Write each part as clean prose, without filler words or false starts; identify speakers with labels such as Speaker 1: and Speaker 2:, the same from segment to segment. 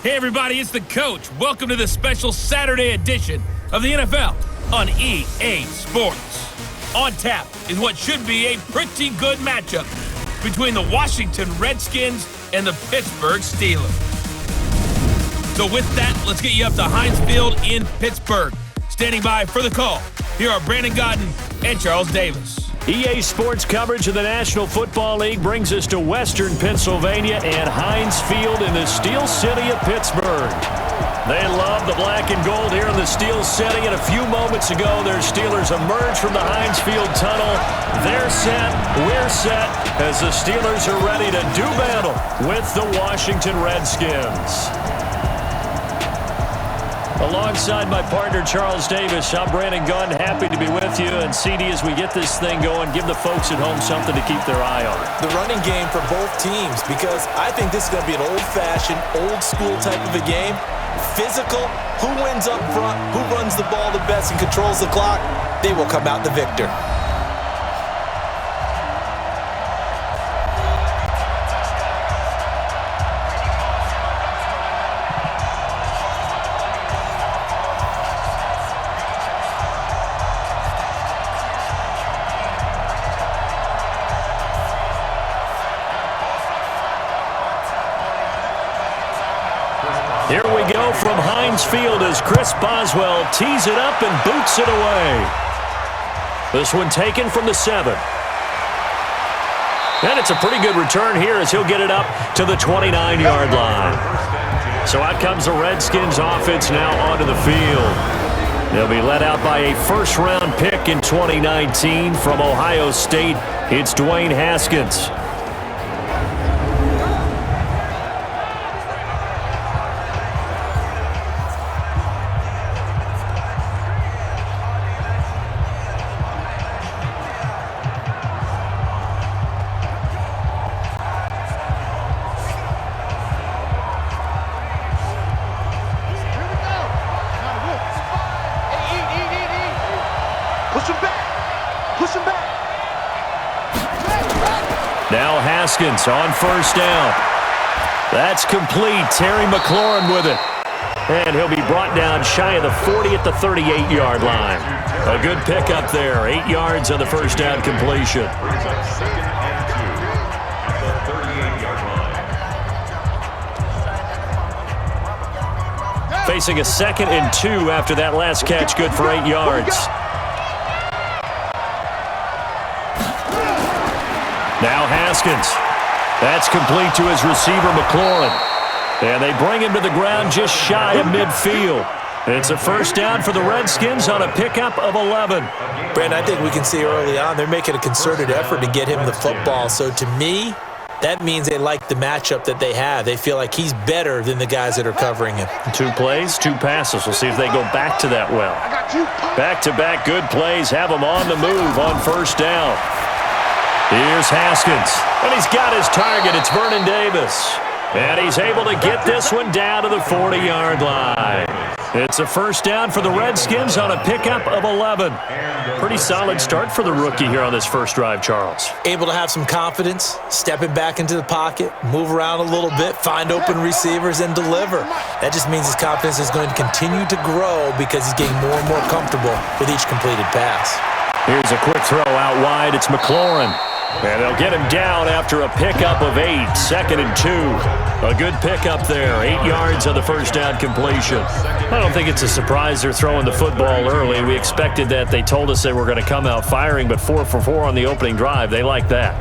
Speaker 1: Hey everybody, it's the coach. Welcome to the special Saturday edition of the NFL on EA Sports. On tap is what should be a pretty good matchup between the Washington Redskins and the Pittsburgh Steelers. So with that, let's get you up to Heinz Field in Pittsburgh. Standing by for the call, here are Brandon Godden and Charles Davis.
Speaker 2: EA Sports coverage of the National Football League brings us to Western Pennsylvania and Heinz Field in the Steel City of Pittsburgh. They love the black and gold here in the Steel City, and a few moments ago, their Steelers emerged from the Heinz Field tunnel. They're set, we're set, as the Steelers are ready to do battle with the Washington Redskins. Alongside my partner, Charles Davis, I'm Brandon Gunn, happy to be with you. And CD, as we get this thing going, give the folks at home something to keep their eye on.
Speaker 3: The running game for both teams, because I think this is going to be an old-fashioned, old-school type of a game. Physical, who wins up front, who runs the ball the best and controls the clock, they will come out the victor.
Speaker 2: Here we go from Heinz Field as Chris Boswell tees it up and boots it away. This one taken from the 7. And it's a pretty good return here as he'll get it up to the 29-yard line. So out comes the Redskins offense now onto the field. They'll be led out by a first-round pick in 2019 from Ohio State. It's Dwayne Haskins. Now Haskins on first down. That's complete. Terry McLaurin with it. And he'll be brought down shy of the 40 at the 38-yard line. A good pickup there. 8 yards on the first down completion. Facing a 2nd and 2 after that last catch, good for 8 yards. Now Haskins. That's complete to his receiver, McLaurin. And they bring him to the ground just shy of midfield. It's a first down for the Redskins on a pickup of 11.
Speaker 3: Brandon, I think we can see early on they're making a concerted effort to get him the football. So to me, that means they like the matchup that they have. They feel like he's better than the guys that are covering him. 2
Speaker 2: plays, 2 passes. We'll see if they go back to that well. Back-to-back good plays. Have them on the move on first down. Here's Haskins, and he's got his target. It's Vernon Davis, and he's able to get this one down to the 40-yard line. It's a first down for the Redskins on a pickup of 11. Pretty solid start for the rookie here on this first drive, Charles.
Speaker 3: Able to have some confidence, stepping back into the pocket, move around a little bit, find open receivers, and deliver. That just means his confidence is going to continue to grow because he's getting more and more comfortable with each completed pass.
Speaker 2: Here's a quick throw out wide. It's McLaurin. And they'll get him down after a pickup of 8, 2nd and 2. A good pickup there, 8 yards on the first down completion. I don't think it's a surprise they're throwing the football early. We expected that. They told us they were going to come out firing, but 4 for 4 on the opening drive. They like that.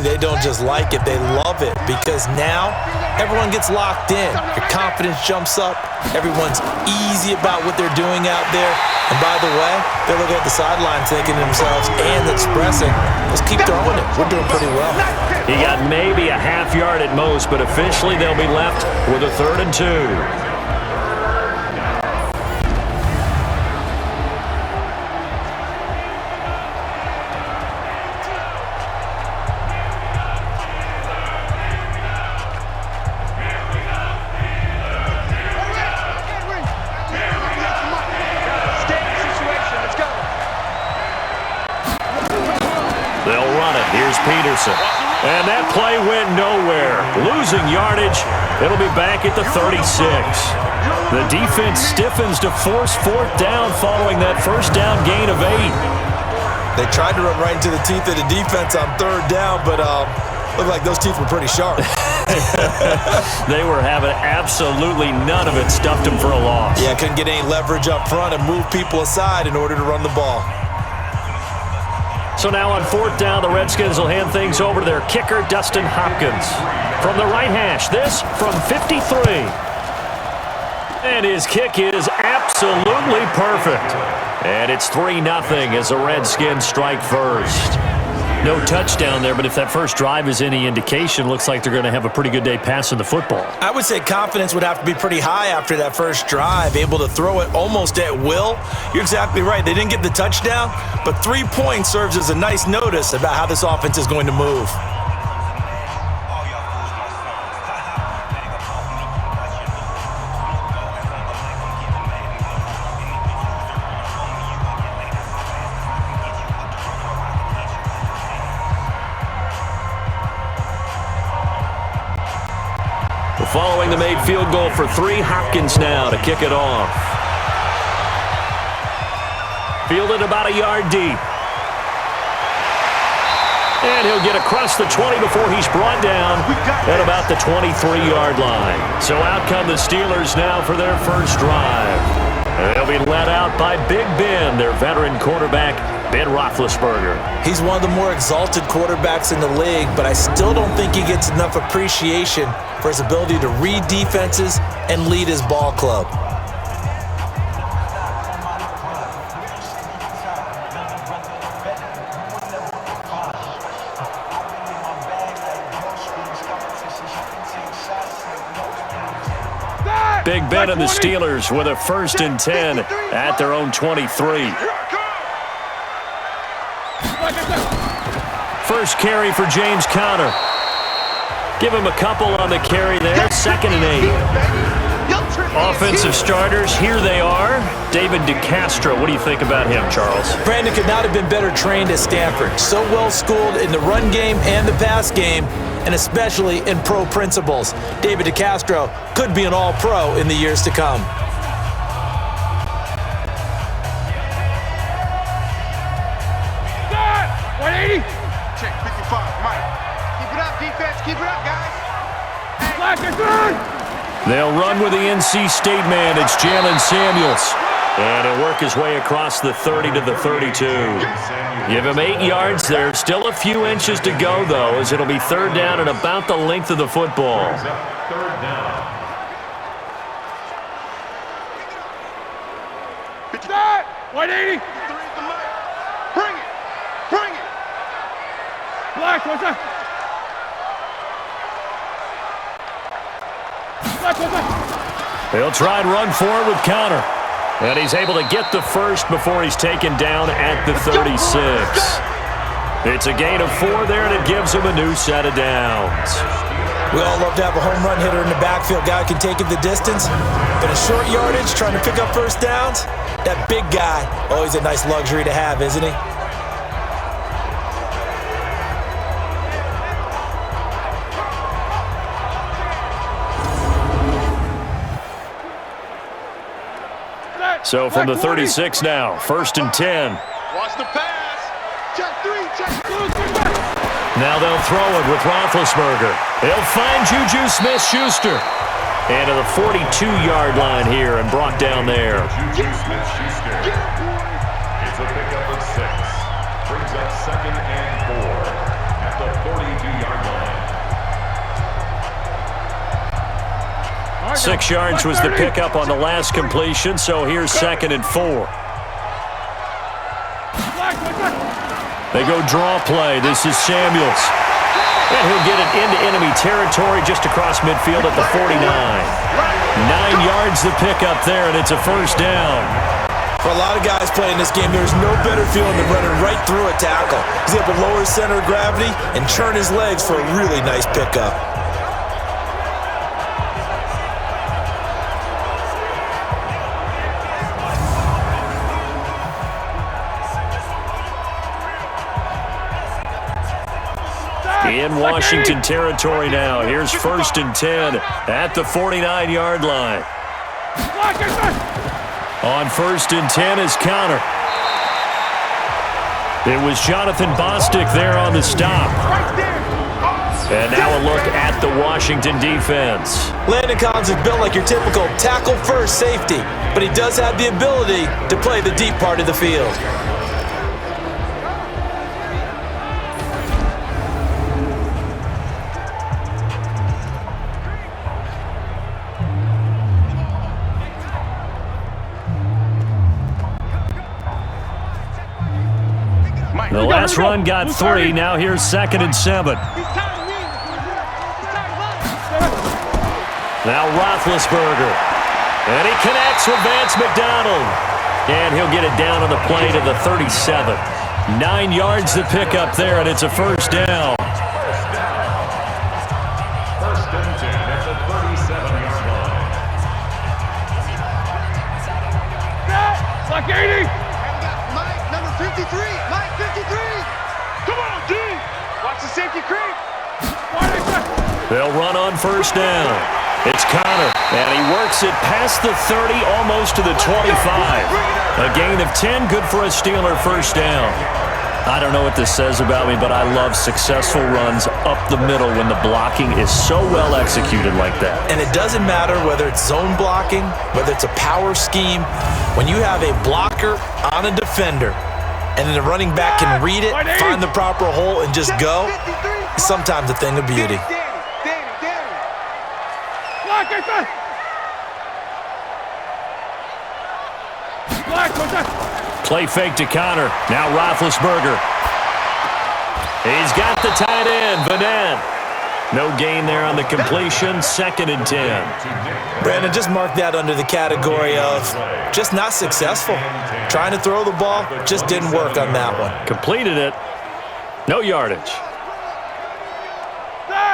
Speaker 3: They don't just like it, they love it, because now everyone gets locked in. Your confidence jumps up. Everyone's easy about what they're doing out there. And by the way, they're looking at the sideline thinking to themselves and expressing, let's keep throwing it. We're doing pretty well.
Speaker 2: He got maybe a half yard at most, but officially they'll be left with a 3rd and 2. Here's Peters. Peterson. And that play went nowhere. Losing yardage. It'll be back at the 36. The defense stiffens to force fourth down following that first down gain of 8.
Speaker 3: They tried to run right into the teeth of the defense on third down, but looked like those teeth were pretty sharp.
Speaker 2: They were having absolutely none of it. Stuffed them for a loss.
Speaker 3: Yeah, couldn't get any leverage up front and move people aside in order to run the ball.
Speaker 2: So now on fourth down, the Redskins will hand things over to their kicker, Dustin Hopkins. From the right hash, this from 53. And his kick is absolutely perfect. And it's 3-0 as the Redskins strike first. No touchdown there, but if that first drive is any indication, looks like they're going to have a pretty good day passing the football.
Speaker 3: I would say confidence would have to be pretty high after that first drive, able to throw it almost at will. You're exactly right. They didn't get the touchdown, but 3 points serves as a nice notice about how this offense is going to move.
Speaker 2: Following the made field goal for 3, Hopkins now to kick it off. Fielded about a yard deep. And he'll get across the 20 before he's brought down at about the 23-yard line. So out come the Steelers now for their first drive. They'll be led out by Big Ben, their veteran quarterback, Ben Roethlisberger.
Speaker 3: He's one of the more exalted quarterbacks in the league, but I still don't think he gets enough appreciation for his ability to read defenses and lead his ball club.
Speaker 2: Big Ben and the Steelers with a 1st and 10 at their own 23. First carry for James Conner. Give him a couple on the carry there. 2nd and 8. Offensive starters, here they are. David Castro. What do you think about him, Charles?
Speaker 3: Brandon could not have been better trained at Stanford. So well schooled in the run game and the pass game, and especially in pro principles. David Castro could be an all-pro in the years to come.
Speaker 4: Check 55, Mike. Keep it up, defense. Keep it up, guys.
Speaker 2: They'll run with the NC State man. It's Jalen Samuels. And he'll work his way across the 30 to the 32. Give him 8 yards there. Still a few inches to go, though, as it'll be 3rd down and about the length of the football.
Speaker 4: 3rd down. 180. Bring it. Bring it. Black, what's that? Black, what's that?
Speaker 2: He'll try and run forward with Conner. And he's able to get the first before he's taken down at the 36. It's a gain of 4 there, and it gives him a new set of downs.
Speaker 3: We all love to have a home run hitter in the backfield. Guy who can take it the distance. But in short yardage, trying to pick up first downs, that big guy, always a nice luxury to have, isn't he?
Speaker 2: So from the 36 now, 1st and 10.
Speaker 4: Watch the pass. Check 3, check 2.
Speaker 2: Now they'll throw it with Roethlisberger. He'll find Juju Smith-Schuster. And to the 42-yard line here and brought down there.
Speaker 4: Juju Smith-Schuster. It's a pickup of 6. Brings up 2nd and 4 at the 42-yard line.
Speaker 2: 6 yards was the pickup on the last completion, so here's 2nd and 4. They go draw play. This is Samuels. And he'll get it into enemy territory just across midfield at the 49. 9 yards the pickup there, and it's a 1st down.
Speaker 3: For a lot of guys playing this game, there's no better feeling than running right through a tackle. He's able to lower his center of gravity and churn his legs for a really nice pickup.
Speaker 2: In Washington territory now. Here's 1st and 10 at the 49-yard line. On 1st and 10 is Connor. It was Jonathan Bostic there on the stop. And now a look at the Washington defense.
Speaker 3: Landon Collins is built like your typical tackle-first safety, but he does have the ability to play the deep part of the field.
Speaker 2: The last run got 3. Now here's 2nd and 7. Now Roethlisberger. And he connects with Vance McDonald. And he'll get it down on the play to the 37. 9 yards to pick up there, and it's a 1st down.
Speaker 4: 1st and 10 at the 37-yard line.
Speaker 5: Like 80.
Speaker 6: Mike, number 53. Mike, 53.
Speaker 5: Come on, D. Watch the safety creep.
Speaker 2: They'll run on 1st down. It's Connor, and he works it past the 30, almost to the 25. A gain of 10, good for a Steeler 1st down. I don't know what this says about me, but I love successful runs up the middle when the blocking is so well executed like that.
Speaker 3: And it doesn't matter whether it's zone blocking, whether it's a power scheme. When you have a blocker on a defender, and then the running back can read it, find the proper hole, and just go, it's sometimes a thing of beauty.
Speaker 2: Play fake to Connor. Now Roethlisberger. He's got the tight end, Vanette. No gain there on the completion. 2nd and 10.
Speaker 3: Brandon, just mark that under the category of just not successful. Trying to throw the ball, just didn't work on that one.
Speaker 2: Completed it. No yardage.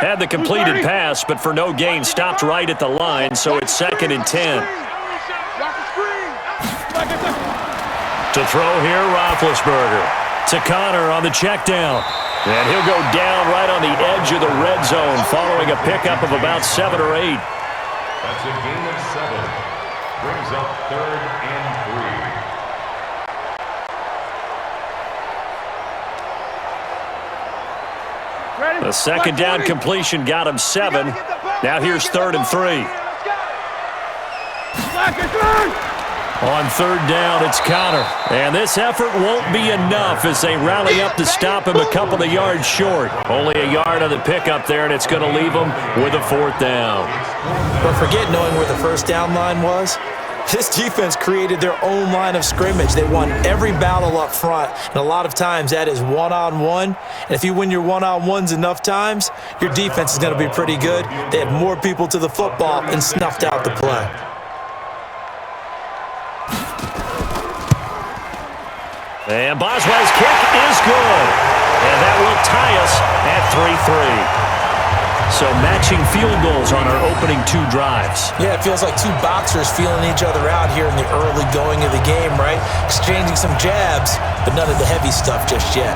Speaker 2: Had the completed pass, but for no gain, stopped right at the line, so it's 2nd and 10. To throw here, Roethlisberger. To Connor on the check down. And he'll go down right on the edge of the red zone following a pickup of about 7 or 8.
Speaker 4: That's a gain of 7. Brings up 3rd and 3.
Speaker 2: The 2nd down completion got him 7. Now here's 3rd and 3. On 3rd down, it's Connor. And this effort won't be enough as they rally up to stop him a couple of yards short. Only a yard on the pickup there, and it's going to leave him with a 4th down.
Speaker 3: But forget knowing where the 1st down line was. This defense created their own line of scrimmage. They won every battle up front, and a lot of times that is one-on-one. And if you win your one-on-ones enough times, your defense is going to be pretty good. They had more people to the football and snuffed out the play.
Speaker 2: And Boswell's kick is good. And that will tie us at 3-3. So matching field goals on our opening 2 drives.
Speaker 3: Yeah, it feels like 2 boxers feeling each other out here in the early going of the game, right? Exchanging some jabs, but none of the heavy stuff just yet.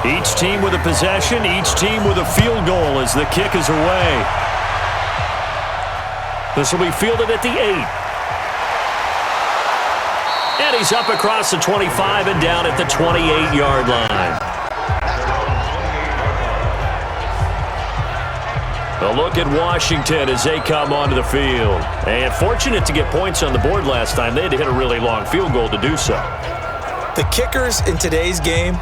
Speaker 2: Each team with a possession, each team with a field goal as the kick is away. This will be fielded at the 8. And he's up across the 25 and down at the 28-yard line. A look at Washington as they come onto the field. And fortunate to get points on the board last time. They had to hit a really long field goal to do so.
Speaker 3: The kickers in today's game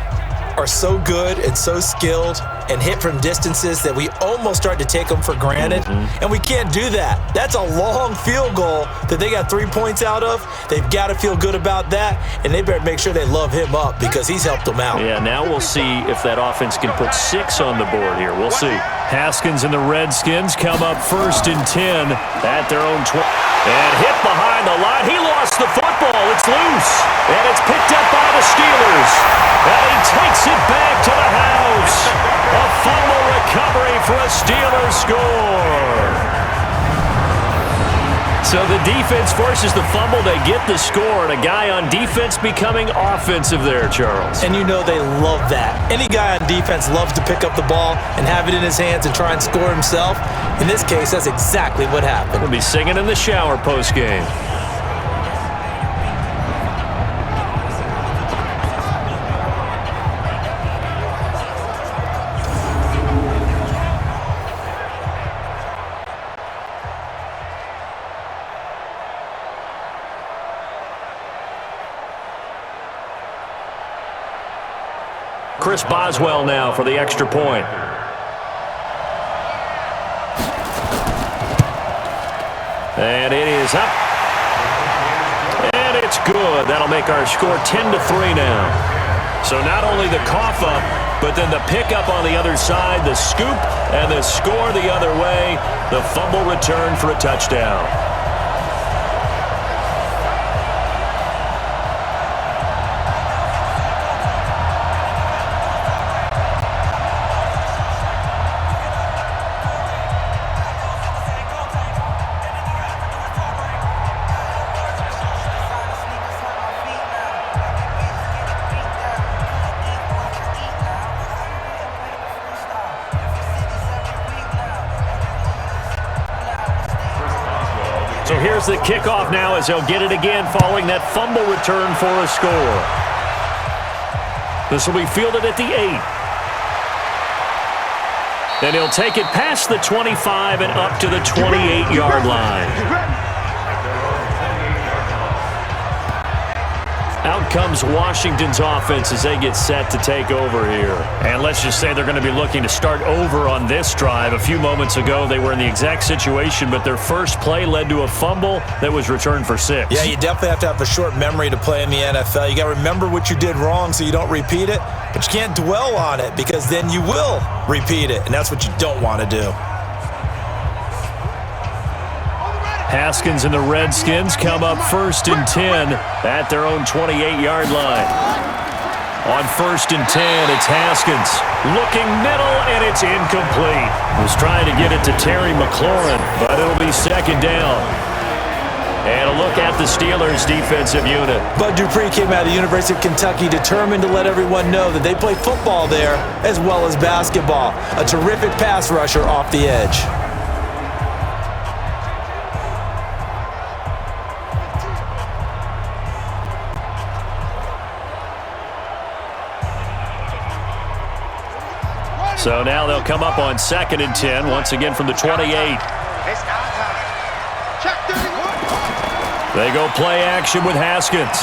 Speaker 3: are so good and so skilled and hit from distances that we almost start to take them for granted. And we can't do that. That's a long field goal that they got 3 points out of. They've got to feel good about that, and they better make sure they love him up because he's helped them out.
Speaker 2: Yeah, now we'll see if that offense can put 6 on the board here. We'll see. Haskins and the Redskins come up 1st and 10 at their own 20. And hit behind the line. He lost the loose, and it's picked up by the Steelers. And he takes it back to the house. A fumble recovery for a Steelers score. So the defense forces the fumble. They get the score, and a guy on defense becoming offensive there, Charles.
Speaker 3: And you know they love that. Any guy on defense loves to pick up the ball and have it in his hands and try and score himself. In this case, that's exactly what happened.
Speaker 2: We'll be singing in the shower post-game. Chris Boswell now for the extra point. And it is up. And it's good. That'll make our score 10-3 now. So not only the cough up, but then the pickup on the other side, the scoop, and the score the other way. The fumble return for a touchdown. So here's the kickoff now as they'll get it again following that fumble return for a score. This will be fielded at the 8. Then he'll take it past the 25 and up to the 28-yard line. Out comes Washington's offense as they get set to take over here. And let's just say they're going to be looking to start over on this drive. A few moments ago, they were in the exact situation, but their first play led to a fumble that was returned for 6.
Speaker 3: Yeah, you definitely have to have a short memory to play in the NFL. You got to remember what you did wrong so you don't repeat it, but you can't dwell on it because then you will repeat it, and that's what you don't want to do.
Speaker 2: Haskins and the Redskins come up 1st and 10 at their own 28-yard line. On 1st and 10, it's Haskins. Looking middle, and it's incomplete. Was trying to get it to Terry McLaurin, but it'll be 2nd down. And a look at the Steelers' defensive unit.
Speaker 3: Bud Dupree came out of the University of Kentucky determined to let everyone know that they play football there as well as basketball. A terrific pass rusher off the edge.
Speaker 2: So now they'll come up on 2nd and 10, once again from the 28. They go play action with Haskins.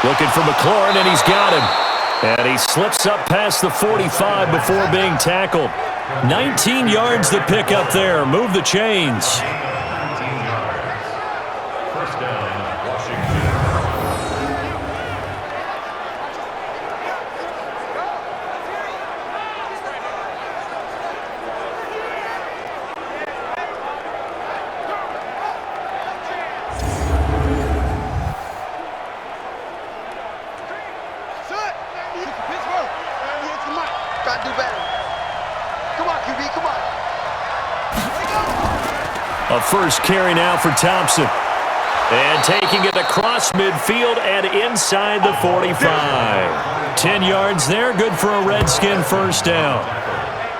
Speaker 2: Looking for McLaurin, and he's got him. And he slips up past the 45 before being tackled. 19 yards to pick up there. Move the chains. A first carry now for Thompson. And taking it across midfield and inside the 45. 10 yards there, good for a Redskin first down.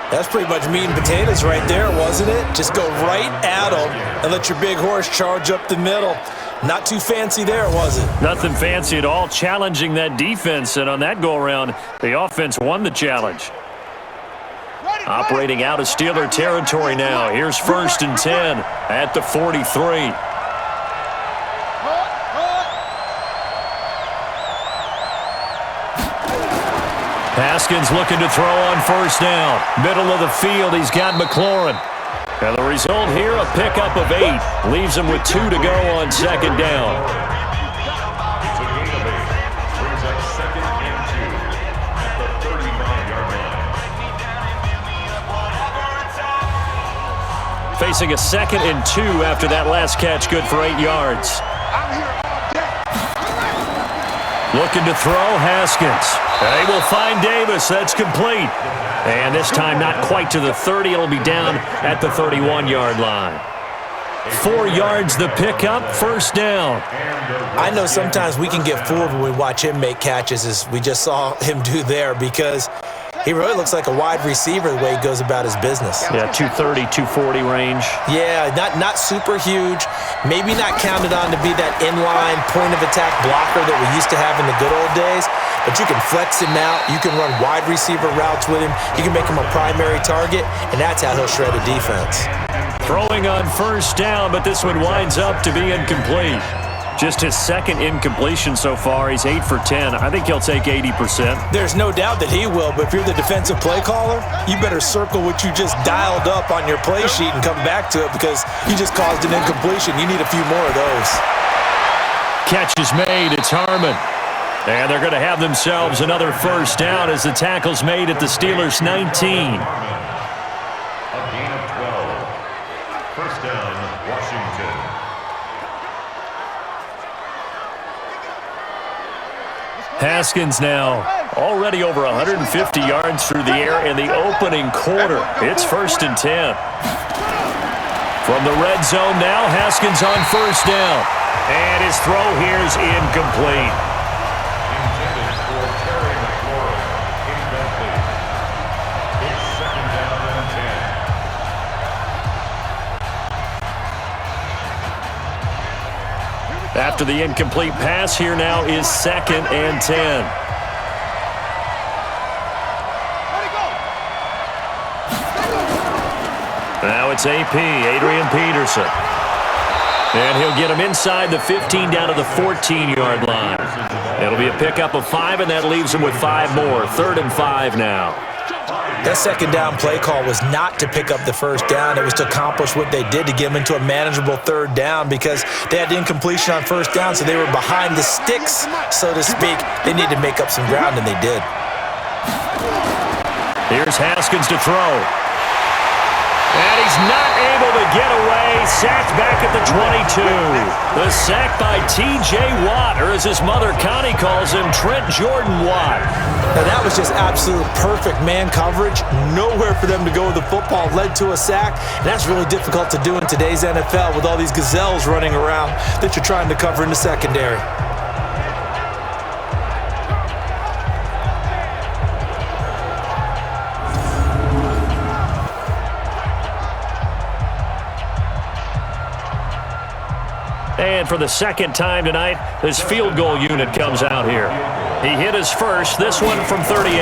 Speaker 3: That's pretty much meat and potatoes right there, wasn't it? Just go right at them and let your big horse charge up the middle. Not too fancy there, was it?
Speaker 2: Nothing fancy at all, challenging that defense. And on that go-around, the offense won the challenge. Operating out of Steeler territory now. Here's 1st and 10 at the 43. Haskins looking to throw on 1st down. Middle of the field, he's got McLaurin. And the result here, a pickup of 8. Leaves him with 2 to go on 2nd down. Facing a 2nd and 2 after that last catch, good for 8 yards.
Speaker 5: I'm here all day.
Speaker 2: Looking to throw, Haskins. They will find Davis. That's complete. And this time not quite to the 30. It'll be down at the 31-yard line. 4 yards the pickup, first down.
Speaker 3: I know sometimes we can get fooled when we watch him make catches, as we just saw him do there, because he really looks like a wide receiver the way he goes about his business.
Speaker 2: Yeah, 230, 240 range.
Speaker 3: Yeah, not super huge. Maybe not counted on to be that inline point-of-attack blocker that we used to have in the good old days, but you can flex him out. You can run wide receiver routes with him. You can make him a primary target, and that's how he'll shred a defense.
Speaker 2: Throwing on first down, but this one winds up to be incomplete. Just his second incompletion so far. He's 8 for 10. I think he'll take 80%.
Speaker 3: There's no doubt that he will, but if you're the defensive play caller, you better circle what you just dialed up on your play sheet and come back to it, because you just caused an incompletion. You need a few more of those.
Speaker 2: Catch is made. It's Harmon. And they're going to have themselves another first down as the tackle's made at the Steelers' 19.
Speaker 4: First down, Washington.
Speaker 2: Haskins now already over 150 yards through the air in the opening quarter. It's 1st and 10. From the red zone now, Haskins on first down. And his throw here is incomplete.
Speaker 4: Intended for Terry McLaurin. Incomplete. It's 2nd down and 10.
Speaker 2: After the incomplete pass, here now is 2nd and 10. Now it's AP, Adrian Peterson. And he'll get him inside the 15 down to the 14-yard line. It'll be a pickup of 5, and that leaves him with 5 more. 3rd and 5 now.
Speaker 3: That second down play call was not to pick up the first down. It was to accomplish what they did, to get them into a manageable 3rd down, because they had the incompletion on first down, so they were behind the sticks, so to speak. They needed to make up some ground, and they did.
Speaker 2: Here's Haskins to throw. And he's not able to get away. Sacked back at the 22. The sack by T.J. Watt, or as his mother Connie calls him, Trent Jordan Watt.
Speaker 3: Now that was just absolute perfect man coverage. Nowhere for them to go with the football. Led to a sack. And that's really difficult to do in today's NFL with all these gazelles running around that you're trying to cover in the secondary.
Speaker 2: And for the second time tonight, this field goal unit comes out here. He hit his first, this one from 38.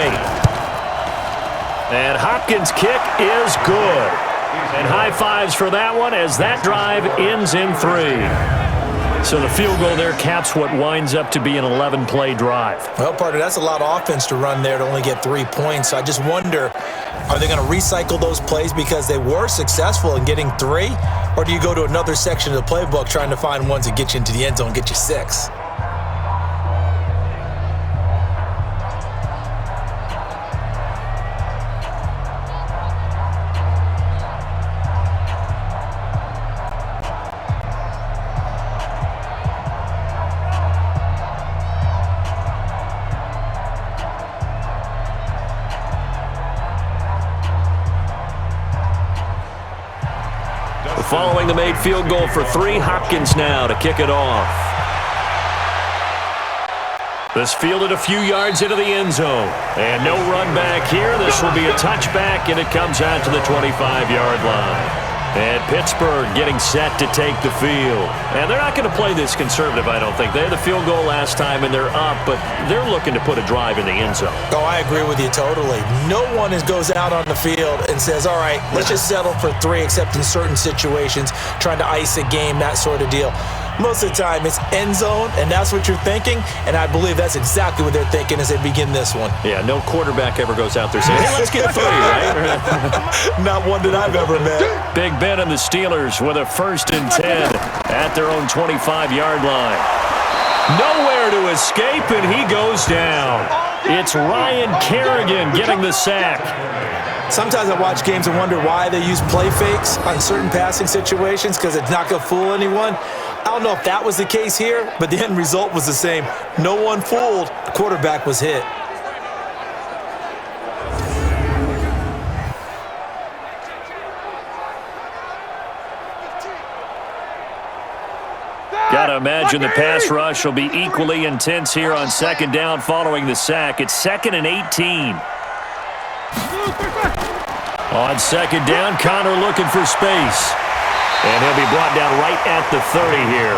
Speaker 2: And Hopkins' kick is good. And high fives for that one as that drive ends in 3. So the field goal there caps what winds up to be an 11-play drive.
Speaker 3: Well, partner, that's a lot of offense to run there to only get 3 points. So I just wonder, are they going to recycle those plays because they were successful in getting 3? Or do you go to another section of the playbook trying to find ones that get you into the end zone and get you 6?
Speaker 2: Following the made field goal for 3, Hopkins now to kick it off. This fielded a few yards into the end zone. And no run back here. This will be a touchback, and it comes out to the 25-yard line. And Pittsburgh getting set to take the field. And they're not going to play this conservative, I don't think. They had the field goal last time, and they're up, but they're looking to put a drive in the end zone.
Speaker 3: Oh, I agree with you totally. No one goes out on the field and says, all right, let's just settle for 3, except in certain situations, trying to ice a game, that sort of deal. Most of the time, it's end zone, and that's what you're thinking, and I believe that's exactly what they're thinking as they begin this one.
Speaker 2: Yeah, no quarterback ever goes out there saying, hey, let's get 3, right?
Speaker 3: Not one that I've ever met.
Speaker 2: Big Ben and the Steelers with a 1st and 10 at their own 25-yard line. Nowhere to escape, and he goes down. It's Ryan Kerrigan getting the sack.
Speaker 3: Sometimes I watch games and wonder why they use play fakes on certain passing situations because it's not going to fool anyone. I don't know if that was the case here, but the end result was the same. No one fooled. The quarterback was hit.
Speaker 2: Got to imagine the pass rush will be equally intense here on second down following the sack. It's 2nd and 18. On second down, Connor looking for space. And he'll be brought down right at the 30 here.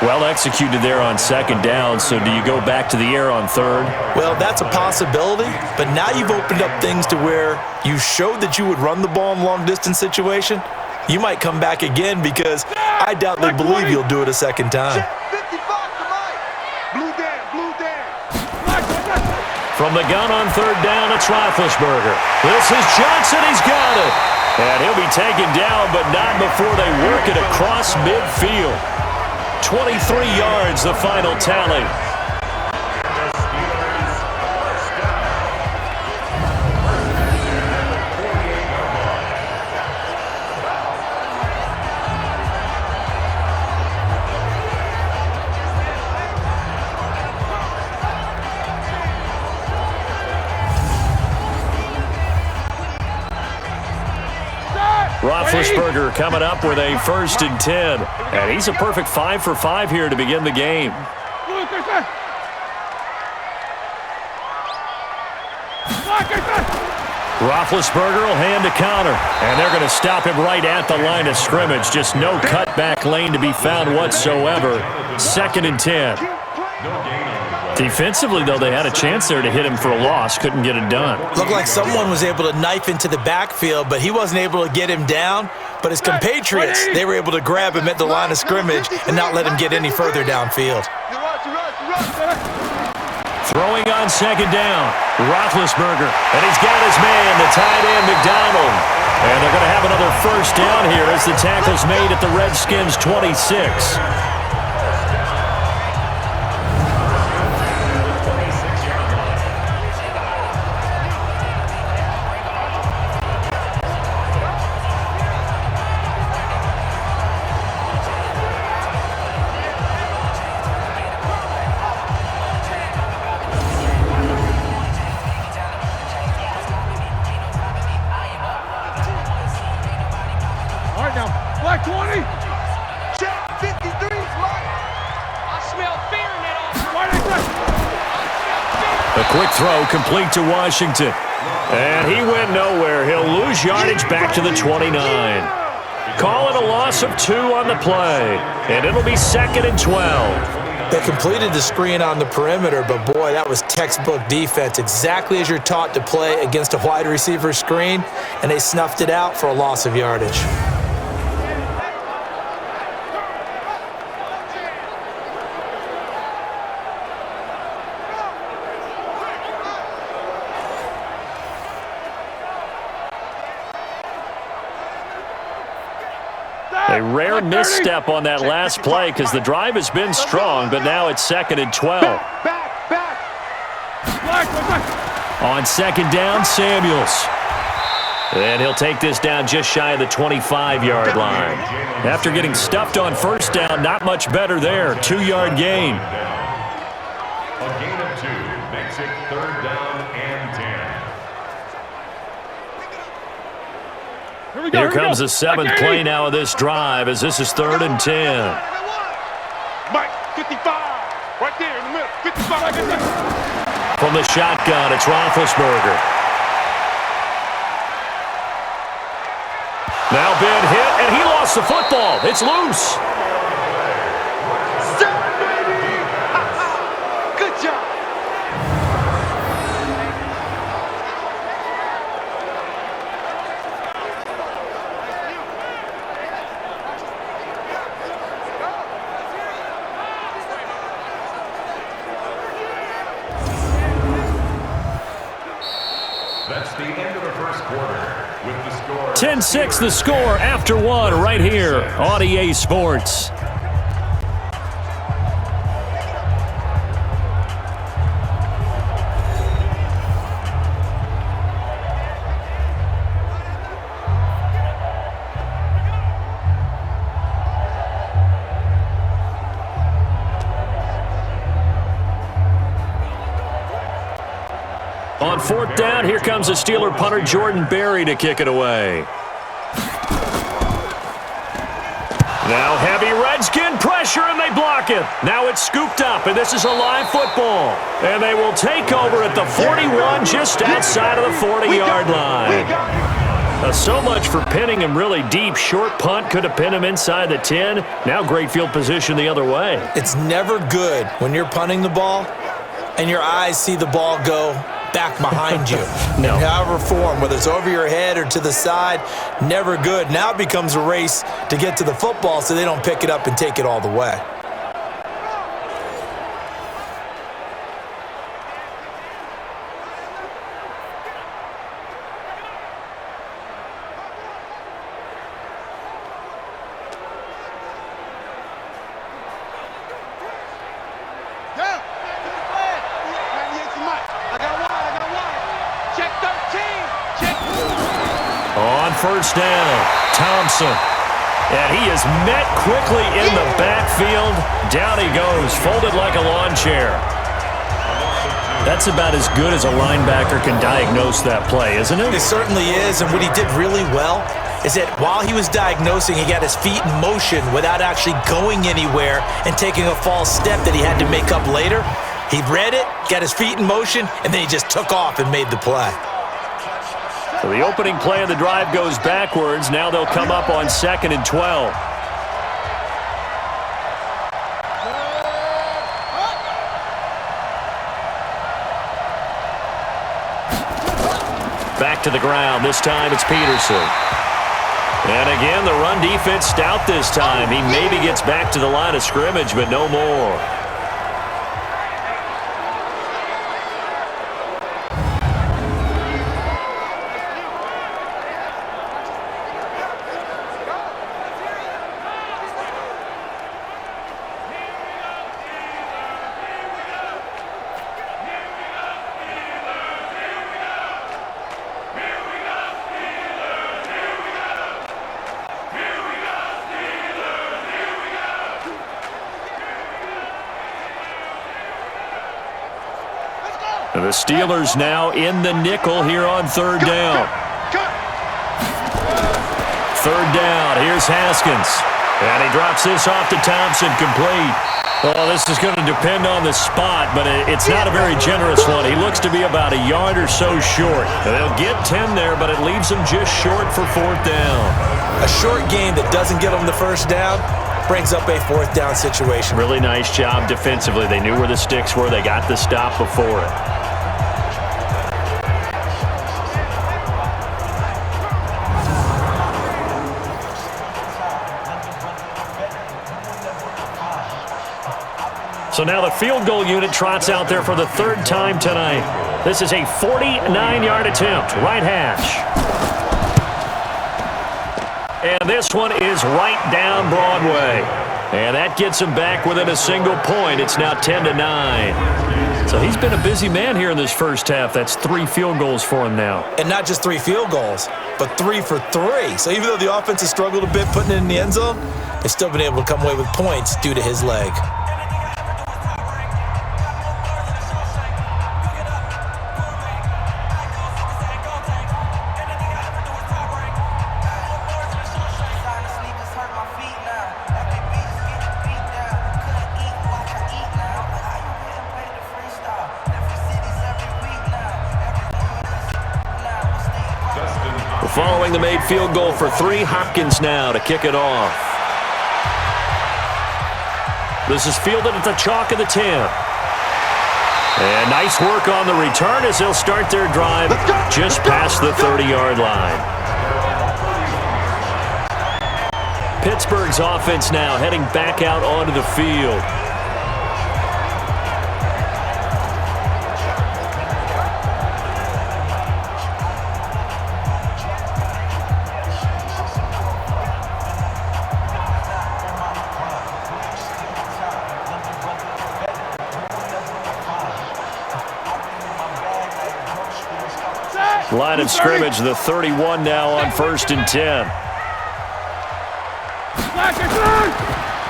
Speaker 2: Well executed there on second down, so do you go back to the air on third?
Speaker 3: Well, that's a possibility, but now you've opened up things to where you showed that you would run the ball in long-distance situation. You might come back again because I doubt they believe you'll do it a second time.
Speaker 2: From the gun on third down, it's Roethlisberger. This is Johnson. He's got it. And he'll be taken down, but not before they work it across midfield. 23 yards, the final tally. Roethlisberger coming up with a 1st and 10. And he's a perfect 5 for 5 here to begin the game. Roethlisberger will hand to Connor. And they're going to stop him right at the line of scrimmage. Just no cutback lane to be found whatsoever. 2nd and 10. Defensively, though, they had a chance there to hit him for a loss. Couldn't get it done.
Speaker 3: Looked like someone was able to knife into the backfield, but he wasn't able to get him down. But his compatriots, they were able to grab him at the line of scrimmage and not let him get any further downfield.
Speaker 2: Throwing on second down, Roethlisberger. And he's got his man, the tight end, McDonald. And they're going to have another 1st down here as the tackle's made at the Redskins' 26.
Speaker 5: Black 20. Check 53, Mike. I smell fear in that.
Speaker 2: A quick throw complete to Washington. And he went nowhere. He'll lose yardage back to the 29. Call it a loss of 2 on the play. And it'll be 2nd and 12.
Speaker 3: They completed the screen on the perimeter, but boy, that was textbook defense. Exactly as you're taught to play against a wide receiver screen, and they snuffed it out for a loss of yardage.
Speaker 2: A rare misstep on that last play because the drive has been strong, but now it's 2nd and 12. On second down, Samuels. And he'll take this down just shy of the 25-yard line. After getting stuffed on 1st down, not much better there. 2-yard gain.
Speaker 4: A gain of 2 makes it 3rd down and 10.
Speaker 2: Here comes the 7th play now of this drive as this is 3rd and 10.
Speaker 5: Mike, 55. Right there in the middle. 55 right there.
Speaker 2: From the shotgun, it's Roethlisberger. Now Ben hit, and he lost the football. It's loose.
Speaker 5: Good job.
Speaker 4: That's the end of the first quarter with the score
Speaker 2: 10-6 the score after 1 right here on EA Sports. On fourth down, here comes the Steeler punter Jordan Berry to kick it away. Now heavy Redskin pressure, and they block it. Now it's scooped up, and this is a live football. And they will take over at the 41, just outside of the 40-yard line. So much for pinning him really deep. Short punt could have pinned him inside the 10. Now great field position the other way.
Speaker 3: It's never good when you're punting the ball and your eyes see the ball go back behind you.
Speaker 2: No.
Speaker 3: In however form, whether it's over your head or to the side, never good. Now it becomes a race to get to the football so they don't pick it up and take it all the way.
Speaker 2: First down, Thompson. And he is met quickly in the backfield. Down he goes, folded like a lawn chair. That's about as good as a linebacker can diagnose that play, isn't it?
Speaker 3: It certainly is, and what he did really well is that while he was diagnosing, he got his feet in motion without actually going anywhere and taking a false step that he had to make up later. He read it, got his feet in motion, and then he just took off and made the play.
Speaker 2: So the opening play of the drive goes backwards. Now they'll come up on 2nd and 12. Back to the ground. This time it's Peterson. And again, the run defense stout this time. He maybe gets back to the line of scrimmage, but no more. The Steelers now in the nickel here on 3rd down. 3rd down, here's Haskins. And he drops this off to Thompson, complete. Oh, this is going to depend on the spot, but it's not a very generous one. He looks to be about a yard or so short. They'll get 10 there, but it leaves them just short for 4th down.
Speaker 3: A short game that doesn't get them the first down brings up a 4th down situation.
Speaker 2: Really nice job defensively. They knew where the sticks were. They got the stop before it. So now the field goal unit trots out there for the 3rd time tonight. This is a 49-yard attempt, right hash. And this one is right down Broadway. And that gets him back within a single point. It's now 10-9. So he's been a busy man here in this first half. That's 3 field goals for him now.
Speaker 3: And not just 3 field goals, but 3 for 3. So even though the offense has struggled a bit putting it in the end zone, they've still been able to come away with points due to his leg.
Speaker 2: Following the made field goal for 3, Hopkins now to kick it off. This is fielded at the chalk of the 10. And nice work on the return as they'll start their drive just past the 30-yard line. Pittsburgh's offense now heading back out onto the field. Line of scrimmage, the 31 now on 1st and 10.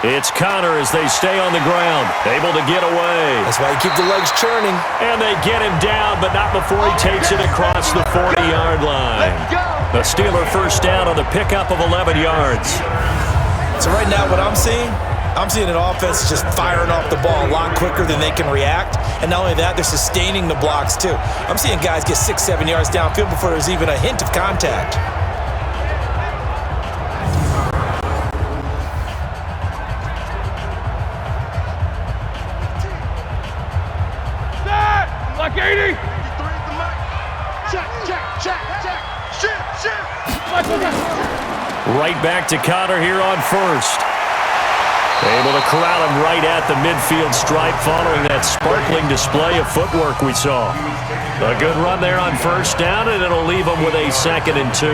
Speaker 2: It's Connor as they stay on the ground, able to get away.
Speaker 3: That's why you keep the legs churning.
Speaker 2: And they get him down, but not before he takes it across the 40-yard line. The Steeler first down on the pickup of 11 yards.
Speaker 3: So right now what I'm seeing an offense just firing off the ball a lot quicker than they can react. And not only that, they're sustaining the blocks too. I'm seeing guys get 6-7 yards downfield before there's even a hint of contact.
Speaker 5: Like 80.
Speaker 2: Right back to Connor here on first. Able to corral him right at the midfield stripe following that sparkling display of footwork we saw. A good run there on first down, and it'll leave him with a 2nd and 2.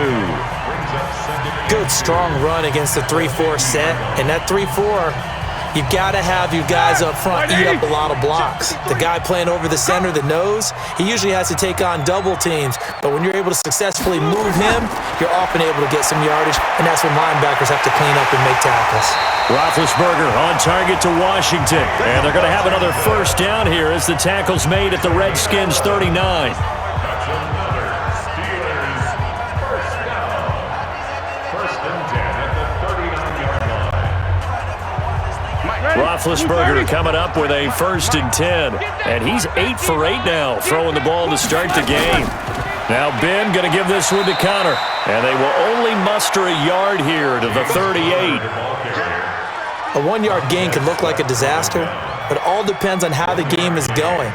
Speaker 3: Good, strong run against the 3-4 set. And that 3-4, you've got to have you guys up front eat up a lot of blocks. The guy playing over the center, the nose, he usually has to take on double teams. But when you're able to successfully move him, you're often able to get some yardage, and that's when linebackers have to clean up and make tackles.
Speaker 2: Roethlisberger on target to Washington. And they're going to have another first down here as the tackle's made at the Redskins 39.
Speaker 4: That's another Steelers first down. 1st and 10 at the 39-yard line.
Speaker 2: Roethlisberger coming up with a 1st and 10. And he's 8 for 8 now, throwing the ball to start the game. Now Ben going to give this one to Connor. And they will only muster a yard here to the 38.
Speaker 3: A 1-yard gain can look like a disaster, but it all depends on how the game is going.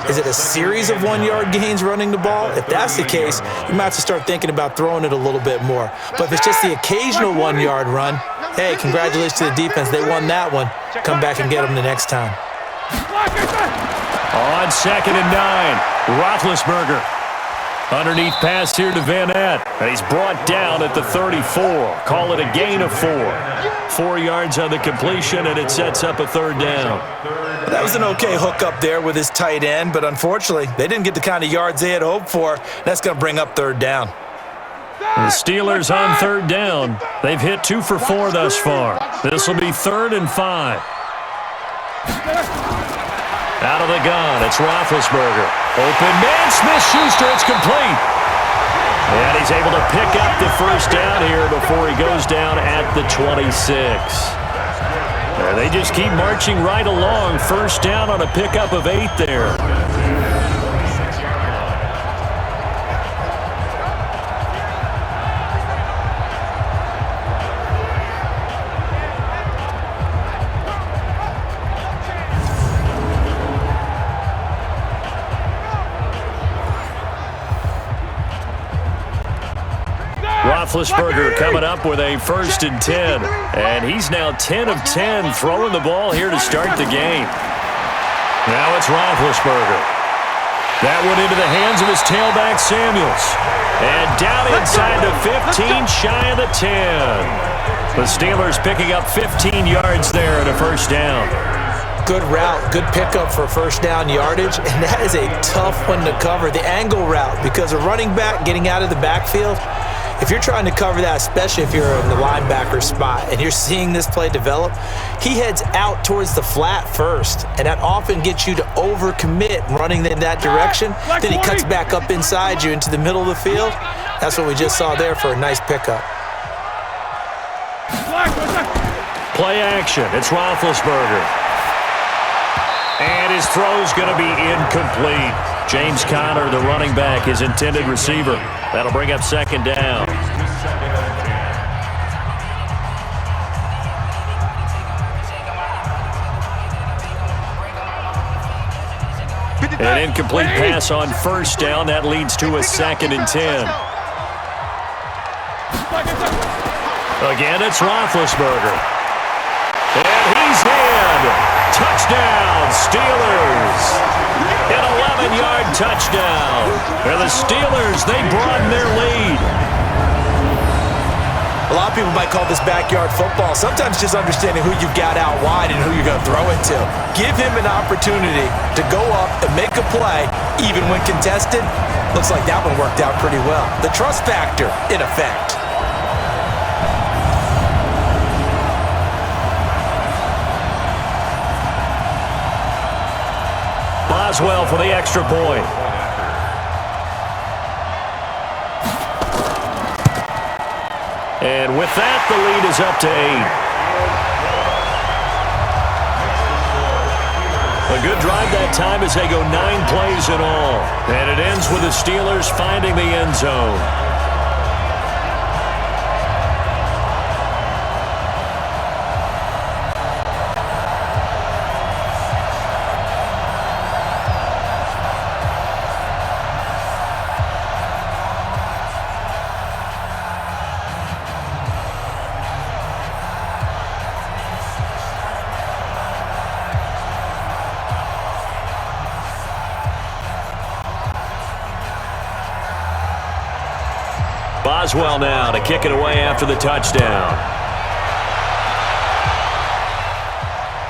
Speaker 3: Is it a series of 1-yard gains running the ball? If that's the case, you might have to start thinking about throwing it a little bit more. But if it's just the occasional 1-yard run, hey, congratulations to the defense. They won that one. Come back and get them the next time.
Speaker 2: On 2nd and 9, Roethlisberger. Underneath pass here to Van Ness. And he's brought down at the 34. Call it a gain of 4. 4 yards on the completion, and it sets up a 3rd down.
Speaker 3: That was an okay hook up there with his tight end, but unfortunately, they didn't get the kind of yards they had hoped for. That's going to bring up 3rd down.
Speaker 2: The Steelers on 3rd down. They've hit 2 for 4 thus far. This will be 3rd and 5. Out of the gun, it's Roethlisberger. Open man, Smith-Schuster, it's complete. And he's able to pick up the first down here before he goes down at the 26. And they just keep marching right along. First down on a pickup of 8 there. Roethlisberger coming up with a 1st and 10. And he's now 10 of 10 throwing the ball here to start the game. Now it's Roethlisberger. That one into the hands of his tailback, Samuels. And down inside the 15, shy of the 10. The Steelers picking up 15 yards there at a first down.
Speaker 3: Good route, good pickup for first down yardage, and that is a tough one to cover, the angle route, because a running back getting out of the backfield, if you're trying to cover that, especially if you're in the linebacker spot and you're seeing this play develop, he heads out towards the flat first, and that often gets you to overcommit running in that direction. Then he cuts back up inside you into the middle of the field. That's what we just saw there for a nice pickup.
Speaker 2: Play action. It's Roethlisberger. And his throw's going to be incomplete. James Conner, the running back, his intended receiver. That'll bring up 2nd down. An incomplete pass on first down. That leads to a 2nd and 10. Again, it's Roethlisberger. And he's in. Touchdown, Steelers. An 11-yard touchdown. And the Steelers, they broaden their lead.
Speaker 3: A lot of people might call this backyard football. Sometimes just understanding who you've got out wide and who you're going to throw it to. Give him an opportunity to go up and make a play, even when contested. Looks like that one worked out pretty well. The trust factor in effect.
Speaker 2: Boswell for the extra point. And with that, the lead is up to 8. A good drive that time as they go 9 plays in all. And it ends with the Steelers finding the end zone. Boswell now to kick it away after the touchdown.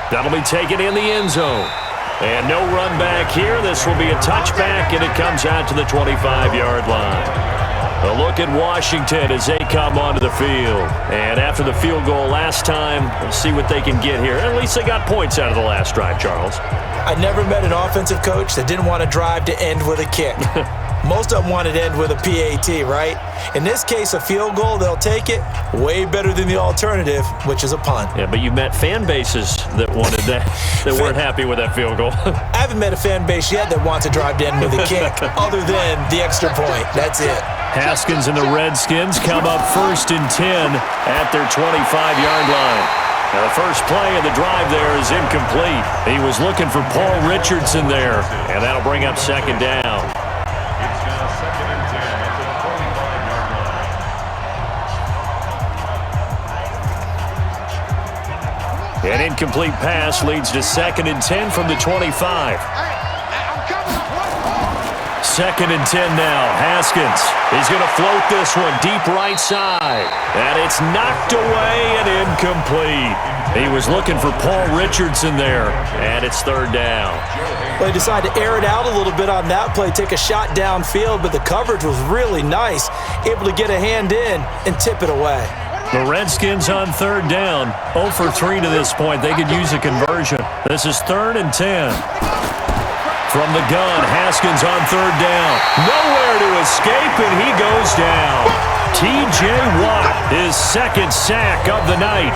Speaker 2: That'll be taken in the end zone. And no run back here. This will be a touchback, and it comes out to the 25-yard line. A look at Washington as they come onto the field. And after the field goal last time, we'll see what they can get here. At least they got points out of the last drive, Charles.
Speaker 3: I never met an offensive coach that didn't want to drive to end with a kick. Most of them wanted to end with a PAT, right? In this case, a field goal, they'll take it. Way better than the alternative, which is a punt.
Speaker 2: Yeah, but you met fan bases that wanted that, that weren't happy with that field goal.
Speaker 3: I haven't met a fan base yet that wants to drive to end with a kick, other than the extra point. That's it.
Speaker 2: Haskins and the Redskins come up 1st and 10 at their 25-yard line. Now, the first play of the drive there is incomplete. He was looking for Paul Richardson there, and that'll bring up 2nd down.
Speaker 4: It's now 2nd and 10 at the 25-yard line.
Speaker 2: An incomplete pass leads to 2nd and 10 from the 25. 2nd and 10 now. Haskins. He's going to float this one deep right side. And it's knocked away and incomplete. He was looking for Paul Richardson there. And it's 3rd down.
Speaker 3: Well, he decided to air it out a little bit on that play, take a shot downfield, but the coverage was really nice. Able to get a hand in and tip it away.
Speaker 2: The Redskins on 3rd down. 0 for 3 to this point. They could use a conversion. This is 3rd and 10. From the gun, Haskins on 3rd down. Nowhere to escape, and he goes down. T.J. Watt, his 2nd sack of the night.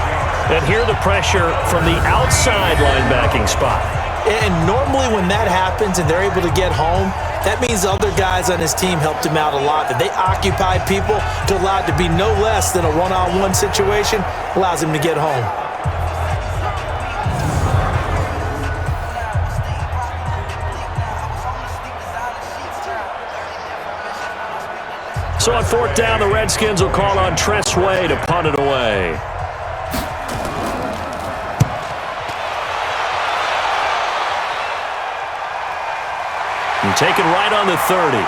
Speaker 2: And here the pressure from the outside linebacking spot.
Speaker 3: And normally when that happens and they're able to get home, that means other guys on his team helped him out a lot. That they occupy people to allow it to be no less than a one-on-one situation, allows him to get home.
Speaker 2: So on 4th down, the Redskins will call on Tress Way to punt it away. And taken right on the 30.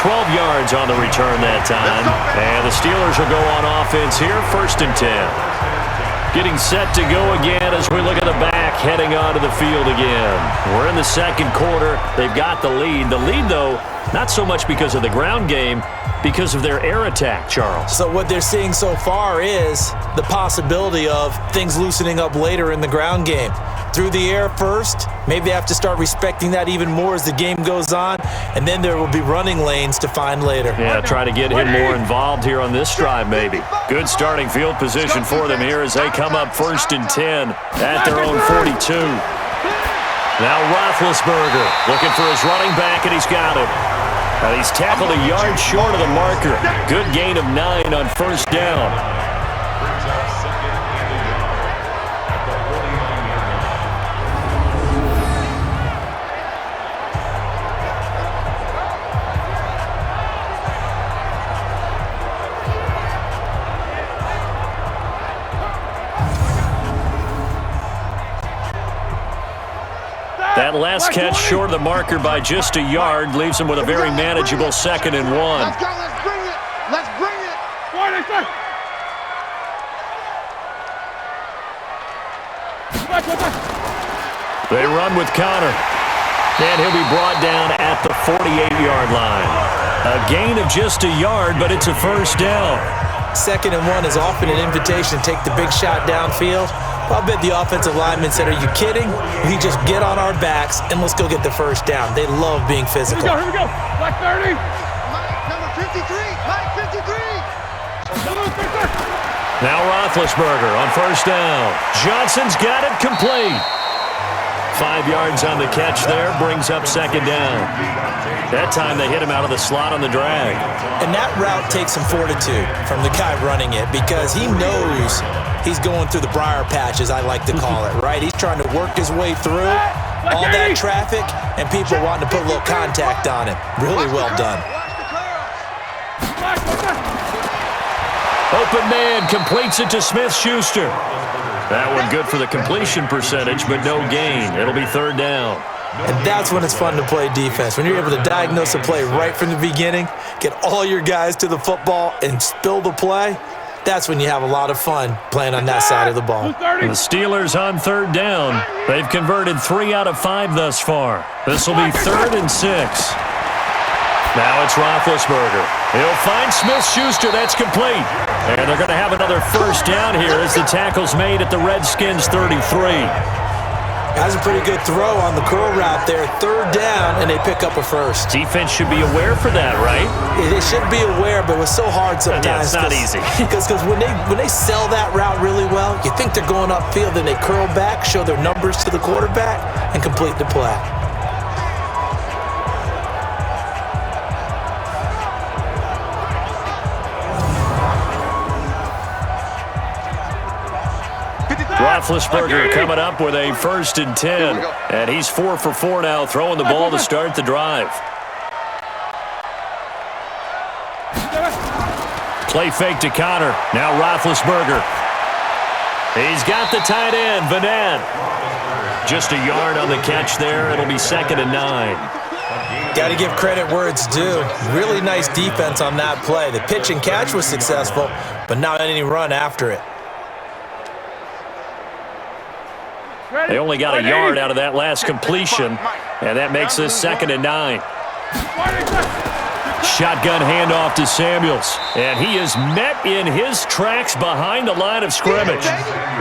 Speaker 2: 12 yards on the return that time. And the Steelers will go on offense here, 1st and 10. Getting set to go again as we look at the back, heading onto the field again. We're in the 2nd quarter. They've got the lead. The lead, though, not so much because of the ground game, because of their air attack, Charles.
Speaker 3: So what they're seeing so far is the possibility of things loosening up later in the ground game. Through the air first, maybe they have to start respecting that even more as the game goes on, and then there will be running lanes to find later.
Speaker 2: Yeah, try to get him more involved here on this drive maybe. Good starting field position for them here as they come up 1st and 10 at their own 42. Now Roethlisberger looking for his running back, and he's got him. And he's tackled a yard short of the marker. Good gain of 9 on 1st down.
Speaker 4: Brings up 2nd and a yard at the 49-yard
Speaker 2: That last catch short of the marker by just a yard leaves him with a very manageable 2nd and 1.
Speaker 6: Let's go, let's bring it. Let's bring it.
Speaker 2: They run with Connor. And he'll be brought down at the 48-yard line. A gain of just a yard, but it's a 1st down.
Speaker 3: 2nd and 1 is often an invitation to take the big shot downfield. I bet the offensive lineman said, are you kidding? We just get on our backs and let's go get the first down. They love being physical.
Speaker 5: Here we go. Black 30.
Speaker 6: Mike, number 53. Mike, 53.
Speaker 2: Now Roethlisberger on first down. Johnson's got it complete. 5 yards on the catch there, brings up second down. That time they hit him out of the slot on the drag.
Speaker 3: And that route takes some fortitude from the guy running it because he knows he's going through the briar patch, as I like to call it, right? He's trying to work his way through all that traffic and people wanting to put a little contact on him. Really well done.
Speaker 2: Open man completes it to Smith-Schuster. That one good for the completion percentage, but no gain. It'll be third down.
Speaker 3: And that's when it's fun to play defense. When you're able to diagnose a play right from the beginning, get all your guys to the football, and spill the play, that's when you have a lot of fun playing on that side of the ball.
Speaker 2: The Steelers on third down. They've converted 3 out of 5 thus far. This will be 3rd and 6. Now it's Roethlisberger. He'll find Smith-Schuster. That's complete. And they're going to have another first down here as the tackle's made at the Redskins 33.
Speaker 3: That's a pretty good throw on the curl route there. 3rd down, and they pick up a first.
Speaker 2: Defense should be aware for that, right?
Speaker 3: They should be aware, but it was so hard sometimes.
Speaker 2: Yeah, it's not easy.
Speaker 3: Because when they sell that route really well, you think they're going upfield, then they curl back, show their numbers to the quarterback, and complete the play.
Speaker 2: Roethlisberger coming up with a 1st and 10. And he's 4 for 4 now, throwing the ball to start the drive. Play fake to Connor. Now Roethlisberger. He's got the tight end, Vanette. Just a yard on the catch there. It'll be 2nd and 9.
Speaker 3: Got to give credit where it's due. Really nice defense on that play. The pitch and catch was successful, but not any run after it.
Speaker 2: They only got a yard out of that last completion, and that makes this 2nd and 9. Shotgun handoff to Samuels, and he is met in his tracks behind the line of scrimmage.